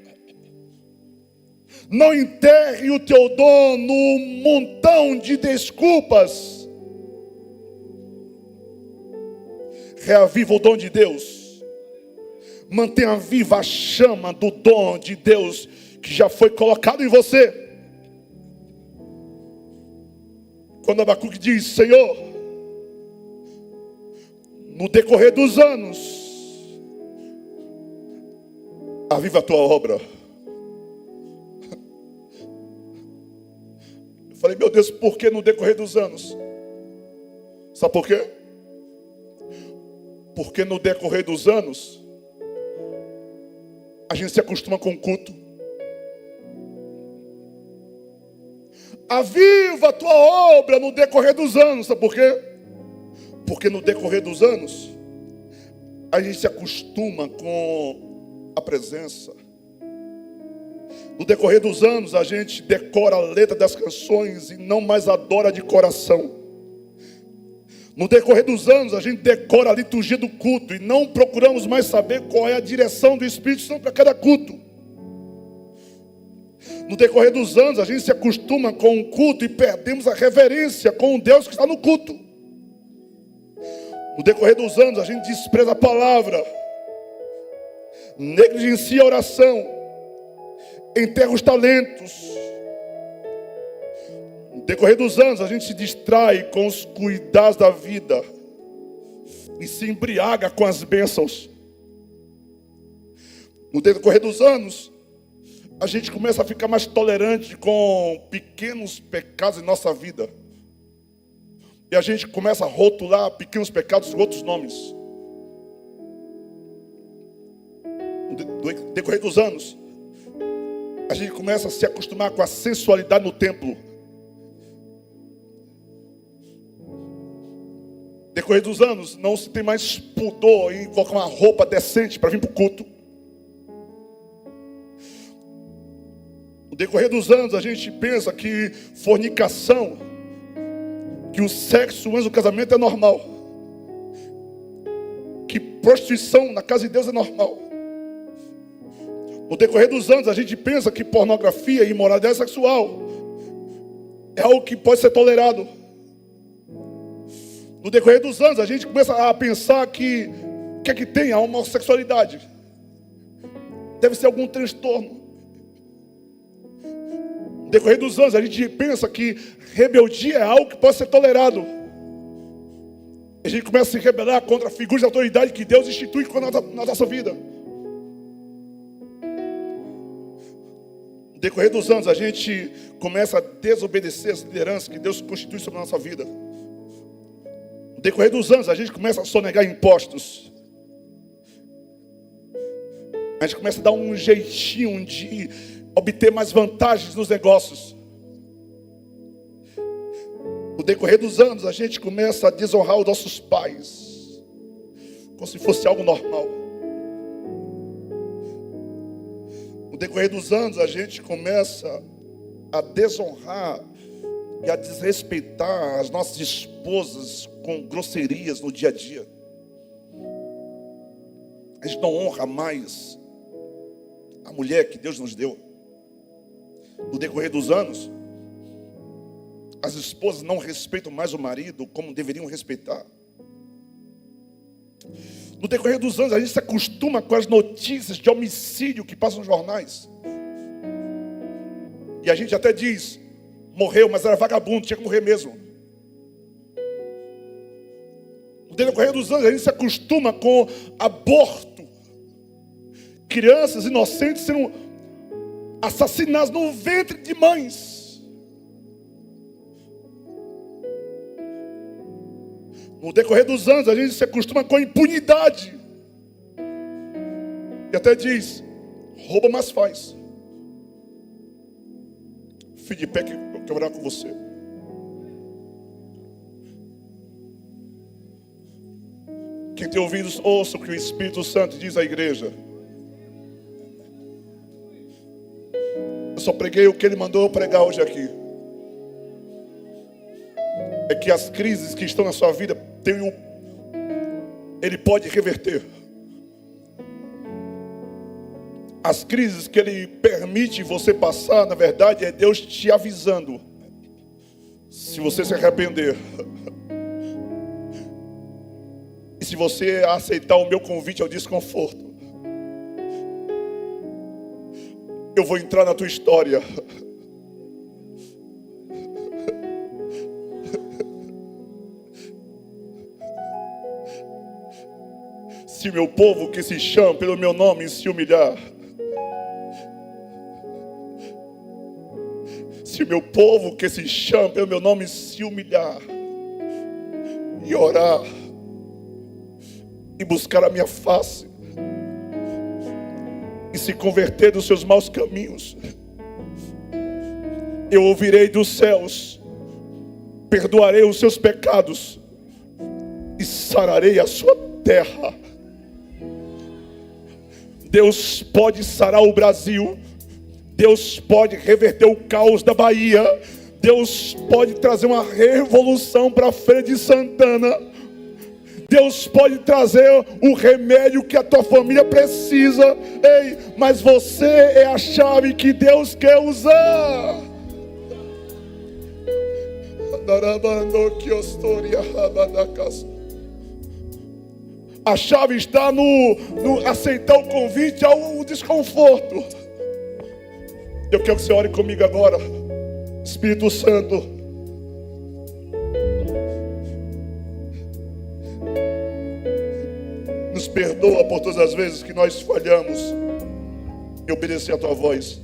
Não enterre o teu dom no montão de desculpas. Reaviva o dom de Deus. Mantenha viva a chama do dom de Deus que já foi colocado em você. Quando Abacuque diz, Senhor, no decorrer dos anos, aviva a tua obra. Eu falei, meu Deus, por que no decorrer dos anos? Sabe por quê? Porque no decorrer dos anos, a gente se acostuma com o culto. Aviva a tua obra no decorrer dos anos. Sabe por quê? Porque no decorrer dos anos, a gente se acostuma com a presença. No decorrer dos anos, a gente decora a letra das canções e não mais adora de coração. No decorrer dos anos, a gente decora a liturgia do culto e não procuramos mais saber qual é a direção do Espírito Santo para cada culto. No decorrer dos anos, a gente se acostuma com o culto e perdemos a reverência com o Deus que está no culto. No decorrer dos anos, a gente despreza a palavra, negligencia a oração, enterra os talentos. No decorrer dos anos, a gente se distrai com os cuidados da vida e se embriaga com as bênçãos. No decorrer dos anos, a gente começa a ficar mais tolerante com pequenos pecados em nossa vida. E a gente começa a rotular pequenos pecados com outros nomes. No decorrer dos anos, a gente começa a se acostumar com a sensualidade no templo. No decorrer dos anos, não se tem mais pudor em colocar uma roupa decente para vir para o culto. No decorrer dos anos, a gente pensa que fornicação, que o sexo antes do casamento é normal, que prostituição na casa de Deus é normal. No decorrer dos anos, a gente pensa que pornografia e imoralidade sexual é algo que pode ser tolerado. No decorrer dos anos, a gente começa a pensar que o que é que tem a homossexualidade? Deve ser algum transtorno. No decorrer dos anos, a gente pensa que rebeldia é algo que pode ser tolerado. A gente começa a se rebelar contra a figura de autoridade que Deus institui na nossa vida. No decorrer dos anos, a gente começa a desobedecer as lideranças que Deus constitui sobre a nossa vida. No decorrer dos anos, a gente começa a sonegar impostos. A gente começa a dar um jeitinho de obter mais vantagens nos negócios. No decorrer dos anos, a gente começa a desonrar os nossos pais, como se fosse algo normal. No decorrer dos anos, a gente começa a desonrar e a desrespeitar as nossas esposas com grosserias no dia a dia. A gente não honra mais a mulher que Deus nos deu. No decorrer dos anos, as esposas não respeitam mais o marido como deveriam respeitar. No decorrer dos anos, a gente se acostuma com as notícias de homicídio que passam nos jornais. E a gente até diz, morreu, mas era vagabundo, tinha que morrer mesmo. No decorrer dos anos, a gente se acostuma com aborto. Crianças inocentes sendo assassinadas no ventre de mães. No decorrer dos anos, a gente se acostuma com a impunidade. E até diz, rouba, mas faz. Fique de pé que eu quero orar com você. Quem tem ouvidos, ouça o que o Espírito Santo diz à igreja. Eu só preguei o que Ele mandou eu pregar hoje aqui. É que as crises que estão na sua vida, Ele pode reverter. As crises que Ele permite você passar, na verdade, é Deus te avisando. Se você se arrepender, e se você aceitar o meu convite ao desconforto, eu vou entrar na tua história. Se meu povo que se chama pelo meu nome se humilhar, se meu povo que se chama pelo meu nome se humilhar e orar e buscar a minha face e se converter dos seus maus caminhos, eu ouvirei dos céus, perdoarei os seus pecados e sararei a sua terra. Deus pode sarar o Brasil. Deus pode reverter o caos da Bahia. Deus pode trazer uma revolução para a Feira de Santana. Deus pode trazer o remédio que a tua família precisa. Ei, mas você é a chave que Deus quer usar. A chave está no aceitar o convite ao desconforto. Eu quero que você ore comigo agora. Espírito Santo, nos perdoa por todas as vezes que nós falhamos em obedecer a tua voz.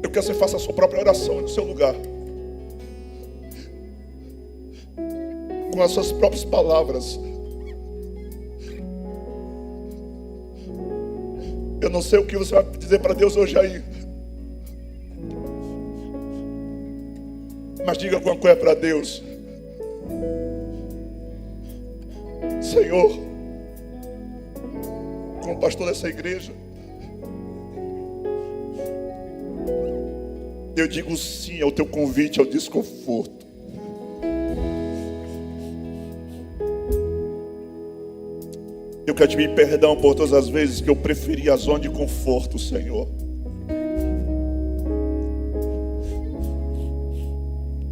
Eu quero que você faça a sua própria oração no seu lugar, com as suas próprias palavras. Eu não sei o que você vai dizer para Deus hoje aí, mas diga alguma coisa para Deus. Senhor, como pastor dessa igreja, eu digo sim ao teu convite ao desconforto. Eu quero te pedir perdão por todas as vezes que eu preferi a zona de conforto, Senhor.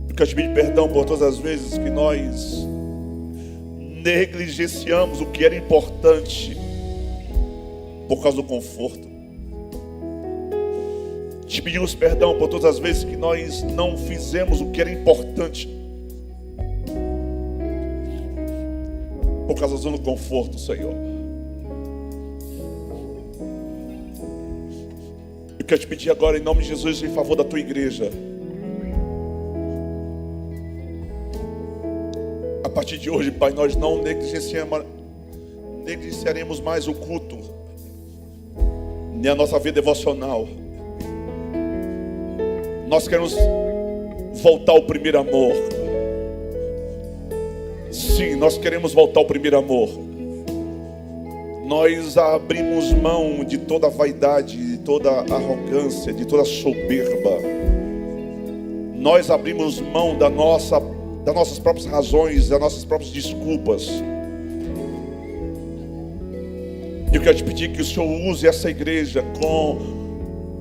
Eu quero te pedir perdão por todas as vezes que nós negligenciamos o que era importante por causa do conforto. Te pedimos perdão por todas as vezes que nós não fizemos o que era importante por causa da zona do conforto, Senhor. Eu quero te pedir agora, em nome de Jesus, em favor da tua igreja. A partir de hoje, Pai, nós não negligenciaremos mais o culto, nem a nossa vida devocional. Nós queremos voltar ao primeiro amor. Sim, nós queremos voltar ao primeiro amor. Nós abrimos mão de toda a vaidade, toda arrogância, de toda soberba. Nós abrimos mão das nossas próprias razões, das nossas próprias desculpas. E eu quero te pedir que o Senhor use essa igreja com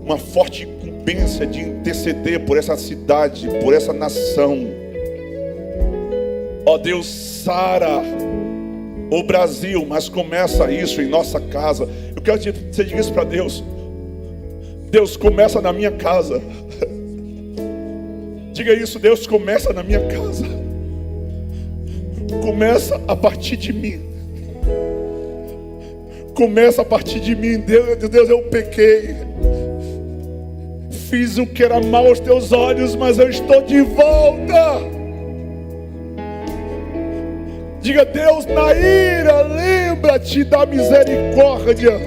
uma forte incumbência de interceder por essa cidade, por essa nação. Ó Deus, sara o Brasil, mas começa isso em nossa casa. Eu quero que você diga isso para Deus. Deus, começa na minha casa. Diga isso, Deus, começa na minha casa. Começa a partir de mim. Começa a partir de mim. Deus, eu pequei. Fiz o que era mal aos teus olhos, mas eu estou de volta. Diga, Deus, na ira, lembra-te da misericórdia.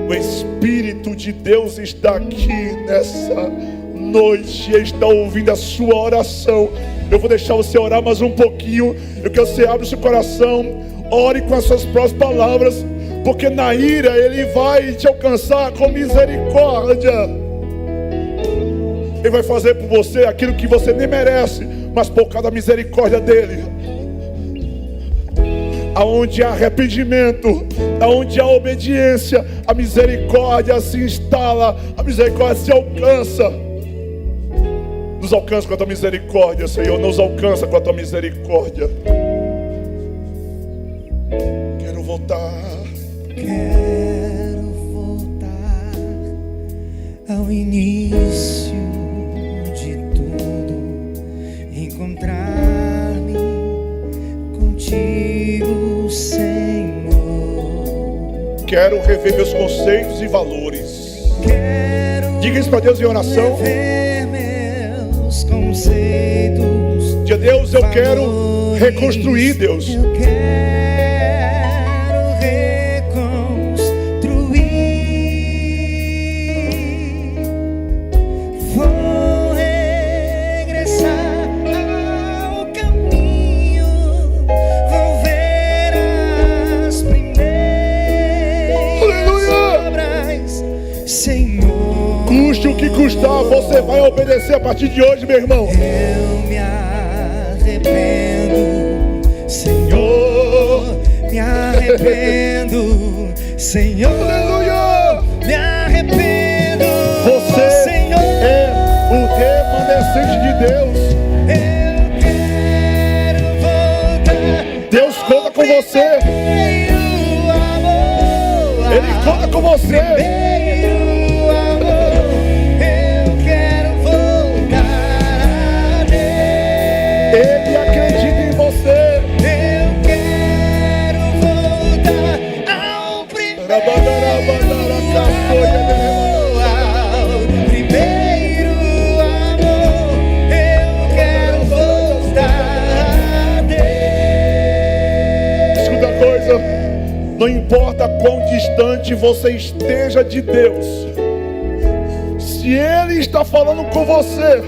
O Espírito de Deus está aqui nessa noite e está ouvindo a sua oração. Eu vou deixar você orar mais um pouquinho. Eu quero que você abra o seu coração, ore com as suas próprias palavras, porque na ira Ele vai te alcançar com misericórdia. Ele vai fazer por você aquilo que você nem merece, mas por causa da misericórdia dEle. Aonde há arrependimento, aonde há obediência, a misericórdia se instala, a misericórdia se alcança. Nos alcança com a tua misericórdia, Senhor, nos alcança com a tua misericórdia. Quero voltar ao início de tudo, encontrar-me contigo, Senhor. Quero rever meus conceitos e valores. Diga isso para Deus em oração. Conceitos, de Deus, eu quero reconstruir, Deus. Eu quero reconstruir. Vou regressar ao caminho. Vou ver as primeiras obras, Senhor. Custe o que custar, você vai obedecer a partir de hoje, meu irmão. Eu me arrependo, Senhor. Me arrependo, Senhor. Aleluia! Me arrependo, você, Senhor. É o remanescente de Deus. Eu quero voltar. Deus conta com você. Ele conta com você. Ele acredita em você. Eu quero voltar ao primeiro amor. Eu quero voltar a Deus. Escuta a coisa. Não importa quão distante você esteja de Deus, se Ele está falando com você,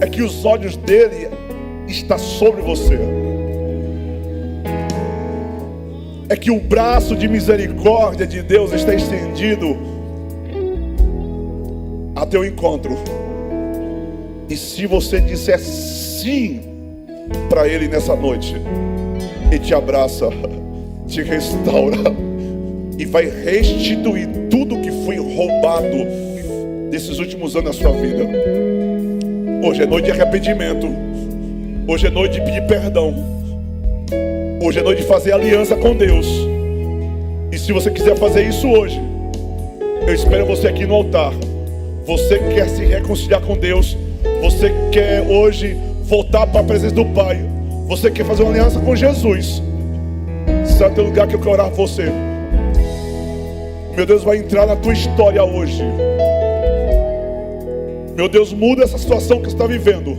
é que os olhos dele estão sobre você. É que o braço de misericórdia de Deus está estendido a teu encontro. E se você disser sim para Ele nessa noite, Ele te abraça, te restaura e vai restituir tudo que foi roubado desses últimos anos da sua vida. Hoje é noite de arrependimento. Hoje é noite de pedir perdão. Hoje é noite de fazer aliança com Deus. E se você quiser fazer isso hoje, eu espero você aqui no altar. Você quer se reconciliar com Deus. Você quer hoje voltar para a presença do Pai. Você quer fazer uma aliança com Jesus. Sabe o lugar que eu quero orar por você? Meu Deus vai entrar na tua história hoje. Meu Deus, muda essa situação que você está vivendo.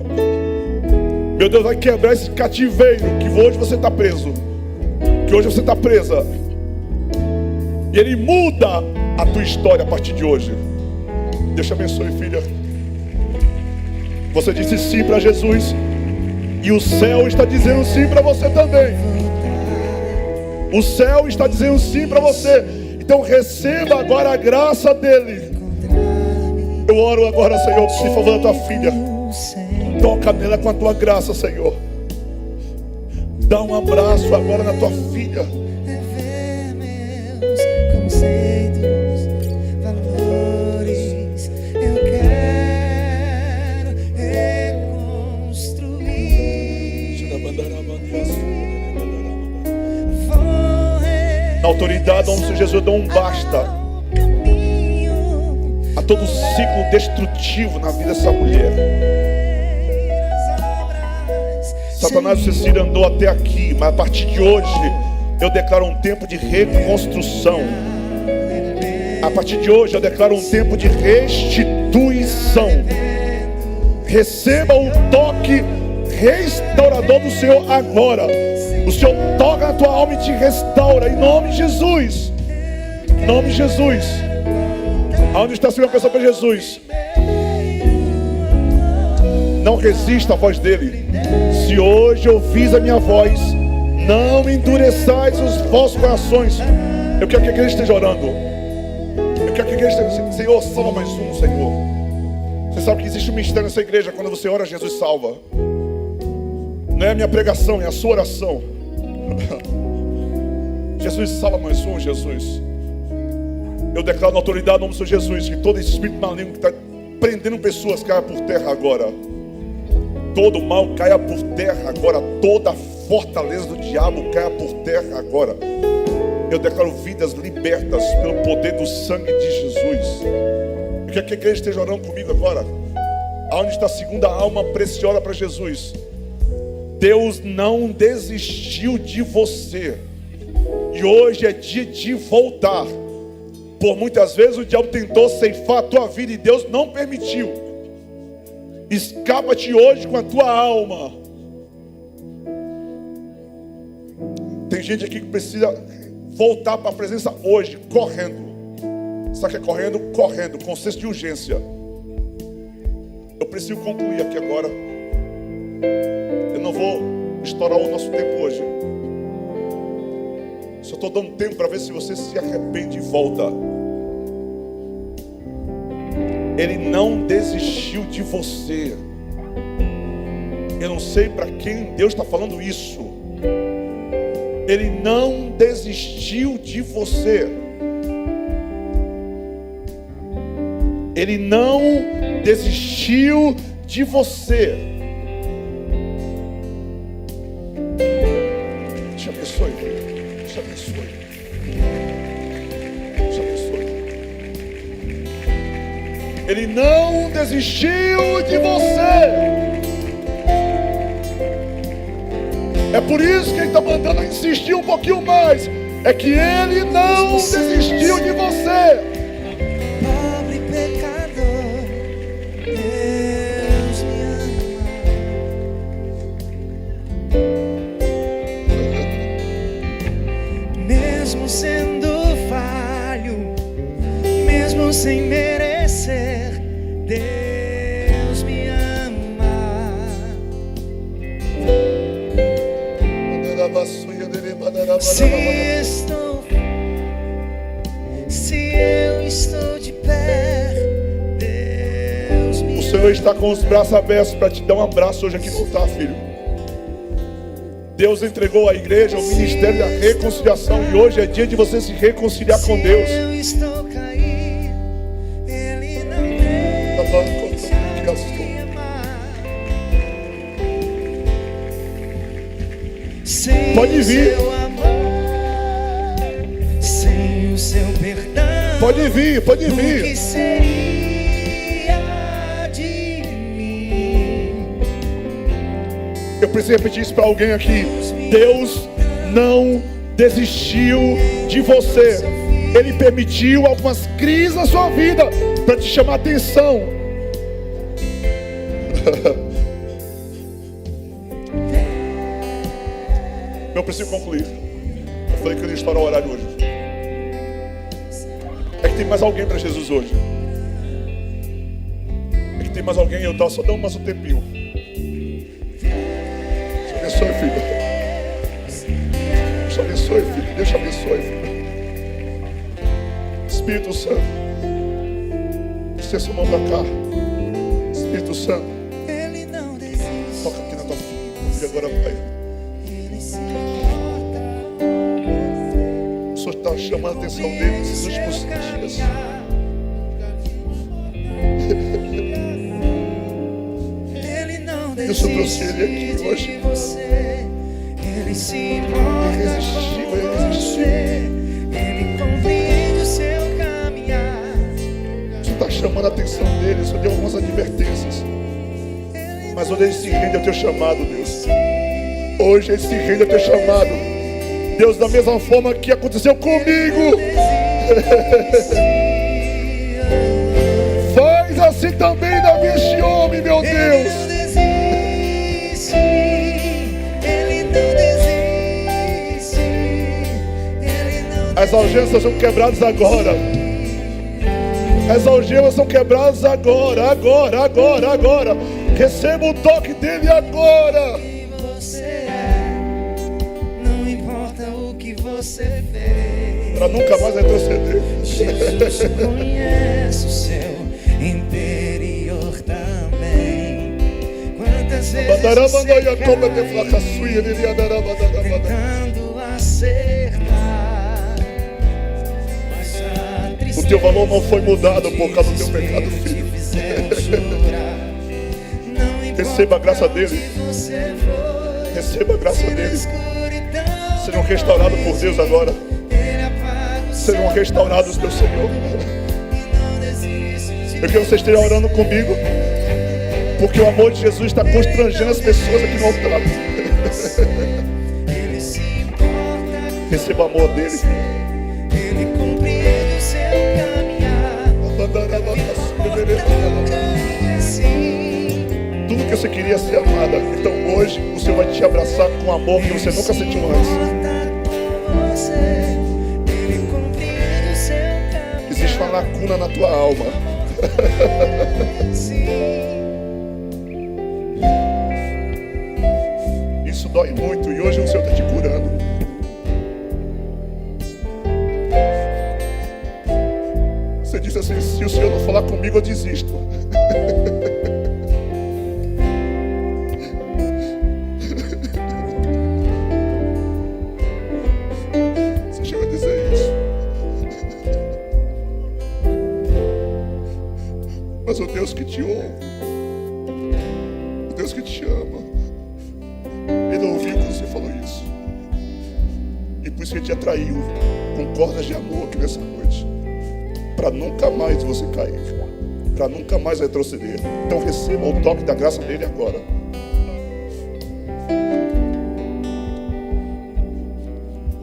Meu Deus, vai quebrar esse cativeiro que hoje você está preso, que hoje você está presa. E Ele muda a tua história a partir de hoje. Deus te abençoe, filha. Você disse sim para Jesus, e o céu está dizendo sim para você também. O céu está dizendo sim para você. Então receba agora a graça dele. Eu oro agora, Senhor, por favor, da tua filha. Toca nela com a tua graça, Senhor. Dá um abraço agora na tua filha. Rever meus conceitos, valores. Eu quero reconstruir. Na autoridade, onde o Senhor Jesus dá um basta a todo ciclo destrutivo na vida dessa mulher. Satanás, você se andou até aqui, mas a partir de hoje eu declaro um tempo de reconstrução. A partir de hoje eu declaro um tempo de restituição. Receba o toque restaurador do Senhor agora. O Senhor toca na tua alma e te restaura, em nome de Jesus. Em nome de Jesus. Aonde está, Senhor, pessoa para Jesus? Não resista à voz dele. Se hoje ouvis a minha voz, não endureçais os vossos corações. Eu quero que a igreja esteja orando. Eu quero que a igreja esteja, Senhor, salva mais um, Senhor. Você sabe que existe um mistério nessa igreja. Quando você ora, Jesus salva. Não é a minha pregação, é a sua oração. Jesus, salva mais um, Jesus. Eu declaro na autoridade, no nome do Senhor Jesus, que todo esse espírito maligno que está prendendo pessoas caia por terra agora. Todo mal caia por terra agora. Toda fortaleza do diabo caia por terra agora. Eu declaro vidas libertas pelo poder do sangue de Jesus. Eu quero que a igreja esteja orando comigo agora. Aonde está a segunda alma preciosa para Jesus? Deus não desistiu de você. E hoje é dia de voltar. Por muitas vezes o diabo tentou ceifar a tua vida e Deus não permitiu. Escapa-te hoje com a tua alma. Tem gente aqui que precisa voltar para a presença hoje, correndo. Sabe o que é correndo? Correndo, com senso de urgência. Eu preciso concluir aqui agora. Eu não vou estourar o nosso tempo hoje. Só estou dando tempo para ver se você se arrepende e volta. Ele não desistiu de você. Eu não sei para quem Deus está falando isso. Ele não desistiu de você. Ele não desistiu de você. Te abençoe. Te abençoe. Te abençoe. Ele não desistiu de você. É por isso que ele está mandando insistir um pouquinho mais. É que ele não desistiu de você. Pobre pecador, Deus me ama. Mesmo sendo falho, mesmo sem merecer, Deus me ama. Se eu estou de pé, Deus me O Senhor está com os braços abertos para te dar um abraço hoje aqui no altar, filho. Deus entregou à igreja o ministério da reconciliação e hoje é dia de você se reconciliar com Deus. Se eu estou caído, Ele não deixa de me amar. Sem Pode vir. o seu amor, sem o seu perdão, Pode vir, pode o que vir. seria de mim? Eu preciso repetir isso para alguém aqui. Deus não desistiu de você. Ele permitiu algumas crises na sua vida para te chamar a atenção. Eu preciso concluir. Eu falei que eu ia estourar o horário hoje. É que tem mais alguém para Jesus hoje. É que tem mais alguém. Eu estou só dando mais um tempinho. Te abençoe, filho. Te abençoe, filho. Deus te abençoe, filho. Espírito Santo, estenda a mão pra cá. Espírito Santo, Ele não desiste. toca aqui na tua filha agora, Pai. Ele se importa com O Senhor está chamando a atenção dele nesses últimos seu dias. caminhar. Ele não Deus trouxe desiste ele aqui de hoje. você. Ele se importa Irresistível, com irresistível. você. Ele compreende o seu caminhar. O Senhor está chamando a atenção dele. O Senhor deu algumas advertências. Mas hoje ele se rende ao teu chamado, Deus. Hoje ele se rende ao teu chamado. Deus, da mesma forma que aconteceu comigo, faz assim também na vida deste homem, meu Ele Deus. não desiste. Ele não desiste. Ele não As algemas são quebradas agora. As algemas são quebradas agora, agora. Receba o toque dele agora. que você é. Não importa o que você fez. Para nunca mais retroceder. Jesus conhece o seu interior também. Quantas vezes você caiu tentando acertar, mas a tristeza O teu valor não foi mudado por causa do teu pecado, te filho. fizeram chorar. Não importa Receba a graça dele. onde você foi, Receba a graça se na dele. escuridão Sejam restaurados por Deus agora. ele apaga o Sejam sol restaurados pelo Senhor. e não desiste de Eu quero que você esteja orando comigo, porque o amor de Jesus está constrangendo as pessoas aqui no altar. Ele se importa com Receba o amor dele. você. Ele compreende o seu caminhar. Tão grande assim. Tudo que você queria ser amada, então hoje o Senhor vai te abraçar com amor que você nunca sentiu antes. Com você. Ele compreende o seu caminhar. Existe uma lacuna na tua alma. Isso dói muito e hoje o Senhor está te curando. Você diz assim: se o Senhor não falar comigo, eu desisto. Você chegou a dizer isso. Mas o Deus que te ouve, o Deus que te ama, Ele ouviu quando você falou isso. E por isso que Ele te atraiu com cordas de amor aqui nessa noite, para nunca mais você cair, para nunca mais retroceder. Então receba o toque da graça dele agora.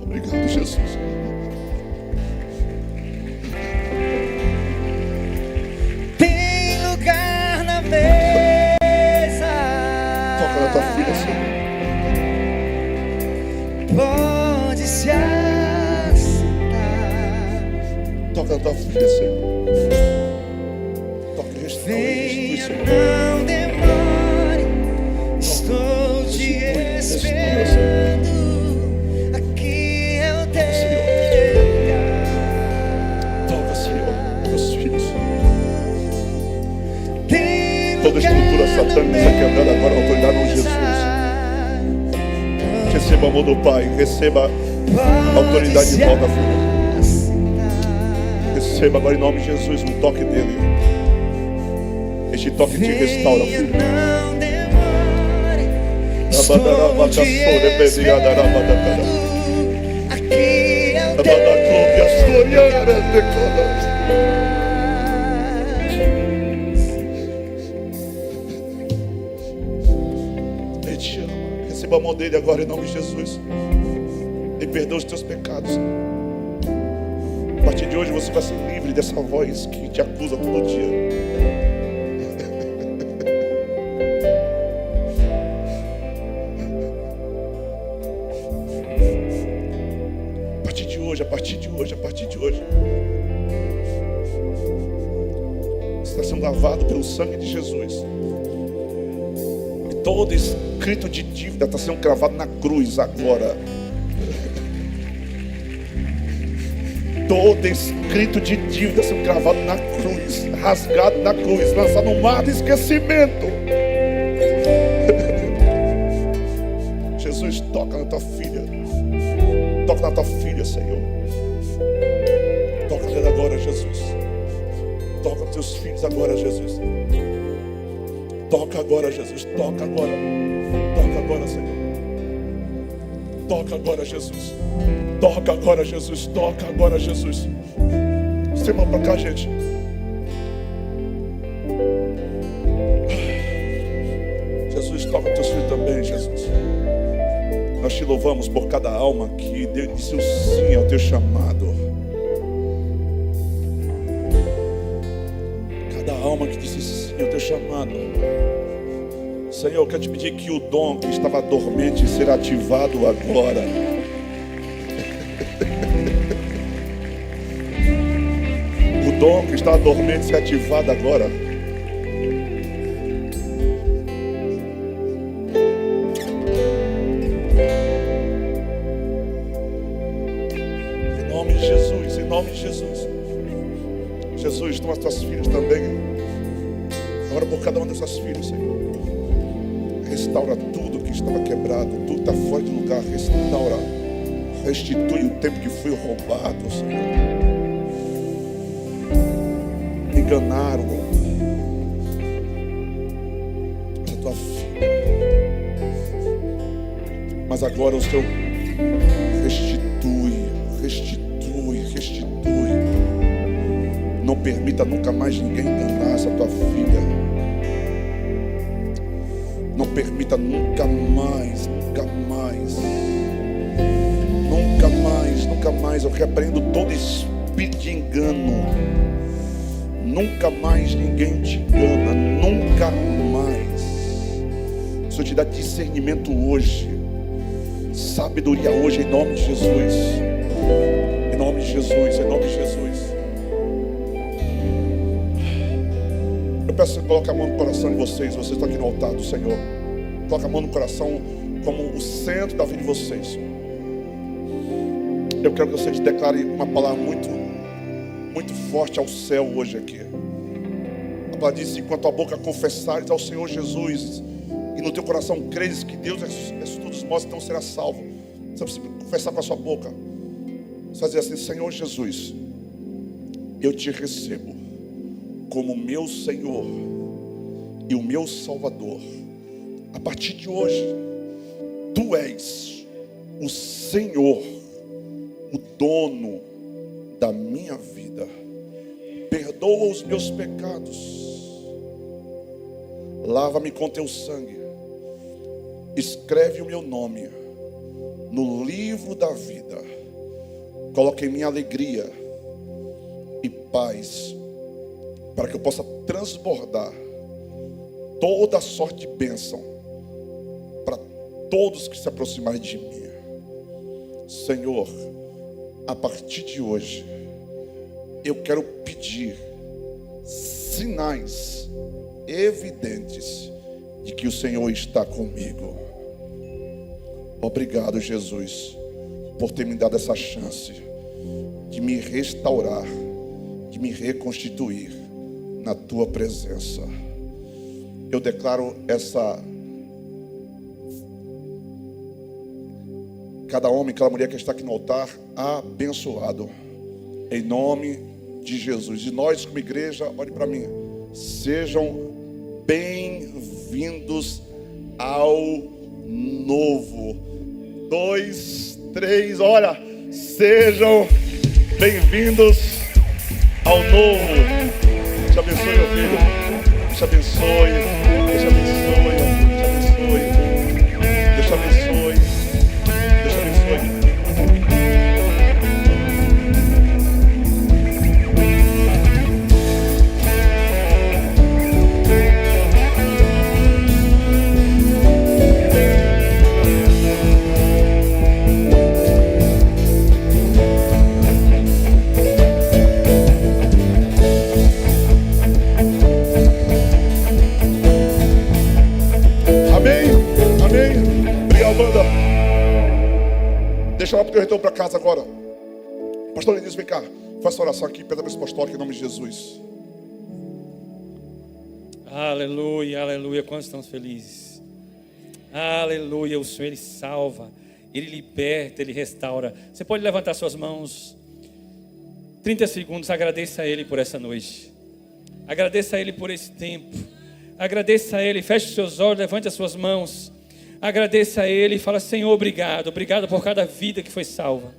Obrigado, Jesus. Tem lugar na mesa. Toca na tua filha, Senhor. Pode se assentar. Toca na tua filha, Senhor. Toca e restaura, Venha, restitui, Senhor. não demore. Estou te esperando. Aqui é o teu lugar. Toca, Senhor, meus filhos. Tem Toda estrutura lugar satânica na está quebrada agora, na autoridade de Jesus. mesa. Receba o amor do Pai, receba a autoridade de volta, filho. Receba agora em nome de Jesus um toque dele. Este toque te restaura, Venha, filho. não demore. Estou te esperando. Aqui é o teu Ele te ama. Receba o amor dele agora em nome de Jesus. E perdoa os teus pecados. A partir de hoje você vai ser livre dessa voz que te acusa todo dia. A partir de hoje, você está sendo lavado pelo sangue de Jesus. E todo escrito de dívida está sendo cravado na cruz agora. todo escrito de dívida sendo gravado na cruz, rasgado na cruz, lançado no mar do esquecimento. Jesus, toca na tua filha. Toca na tua filha, Senhor. Toca nela agora, Jesus. Toca nos teus filhos agora, Jesus. Toca agora, Jesus. Toca agora. Toca agora, Senhor. Toca agora, Jesus. Toca agora, Jesus. Toca agora, Jesus. Você manda pra cá, gente. Jesus, toca teus filhos também, Jesus. Nós te louvamos por cada alma que disse o sim ao teu chamado. Cada alma que disse sim ao teu chamado. Senhor, eu quero te pedir que o dom que estava dormente será ativado agora. O dom que estava dormente será ativado agora. Em nome de Jesus, em nome de Jesus. Jesus, toma as tuas filhas também. Ora por cada uma dessas filhas, Senhor. Restaura tudo que estava quebrado, tudo que está fora de lugar. Restaura, restitui o tempo que foi roubado, Senhor. Enganaram a tua filha, mas agora o Senhor restitui. Não permita nunca mais ninguém enganar essa tua filha. Não permita nunca mais. Eu repreendo todo espírito de engano. Nunca mais ninguém te engana. Nunca mais. O Senhor te dá discernimento hoje. Sabedoria hoje, em nome de Jesus. Em nome de Jesus, em nome de Jesus. Eu peço que você coloque a mão no coração de vocês. Vocês estão aqui no altar do Senhor. Coloque a mão no coração como o centro da vida de vocês. Eu quero que vocês declarem uma palavra muito forte ao céu hoje aqui. A palavra diz: enquanto a boca confessares ao Senhor Jesus e no teu coração creres que Deus ressuscitou dos mortos, então será salvo. Você precisa confessar com a sua boca. Você vai dizer assim: Senhor Jesus, eu te recebo como meu Senhor e o meu Salvador. A partir de hoje, tu és o Senhor, o dono da minha vida. Perdoa os meus pecados, lava-me com teu sangue, escreve o meu nome no livro da vida. Coloque em mim alegria e paz, para que eu possa transbordar toda a sorte de bênção para todos que se aproximarem de mim. Senhor, a partir de hoje, eu quero pedir sinais evidentes de que o Senhor está comigo. Obrigado, Jesus, por ter me dado essa chance de me restaurar, de me reconstituir na tua presença. Eu declaro cada homem, cada mulher que está aqui no altar, abençoado, em nome de Jesus. E nós, como igreja, olhe para mim, sejam bem-vindos ao novo. 2, 3, olha, sejam bem-vindos ao novo. Te abençoe, meu filho. Te abençoe. Te abençoe. Te abençoe. Deus te abençoe. Deus te abençoe. Deixa lá porque eu retorno para casa agora. Pastor Lenilson, vem cá. Faça oração aqui, pela bênção apostólica em nome de Jesus. Aleluia, aleluia. Quantos estamos felizes? Aleluia, o Senhor, Ele salva, Ele liberta, Ele restaura. Você pode levantar suas mãos. 30 segundos, agradeça a Ele por essa noite. Agradeça a Ele por esse tempo. Agradeça a Ele, feche os seus olhos, levante as suas mãos. Agradeça a Ele e fala: Senhor, obrigado. Obrigado por cada vida que foi salva.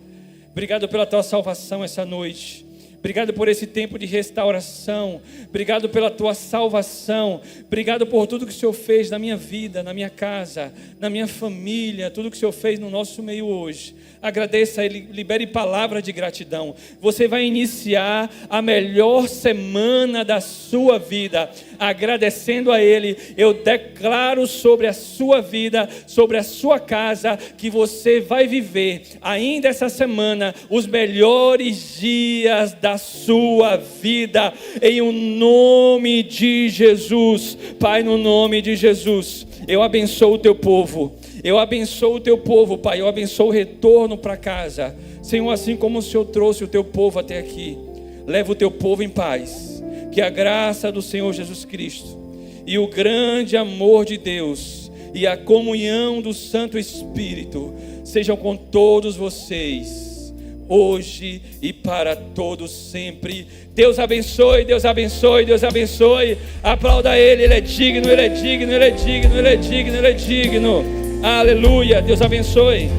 Obrigado pela tua salvação essa noite. Obrigado por esse tempo de restauração. Obrigado pela tua salvação. Obrigado por tudo que o Senhor fez na minha vida, na minha casa, na minha família. Tudo que o Senhor fez no nosso meio hoje. Agradeça a Ele, libere palavra de gratidão. Você vai iniciar a melhor semana da sua vida. Agradecendo a Ele, eu declaro sobre a sua vida, sobre a sua casa, que você vai viver ainda essa semana os melhores dias da sua vida, em o nome de Jesus. Pai, no nome de Jesus, eu abençoo o teu povo. Eu abençoo o teu povo, Pai. Eu abençoo o retorno para casa. Senhor, assim como o Senhor trouxe o teu povo até aqui, leva o teu povo em paz. Que a graça do Senhor Jesus Cristo e o grande amor de Deus e a comunhão do Santo Espírito sejam com todos vocês, hoje e para todos sempre. Deus abençoe, Deus abençoe, Deus abençoe. Aplauda Ele, Ele é digno, Ele é digno, Ele é digno, Ele é digno, Ele é digno. Aleluia, Deus abençoe.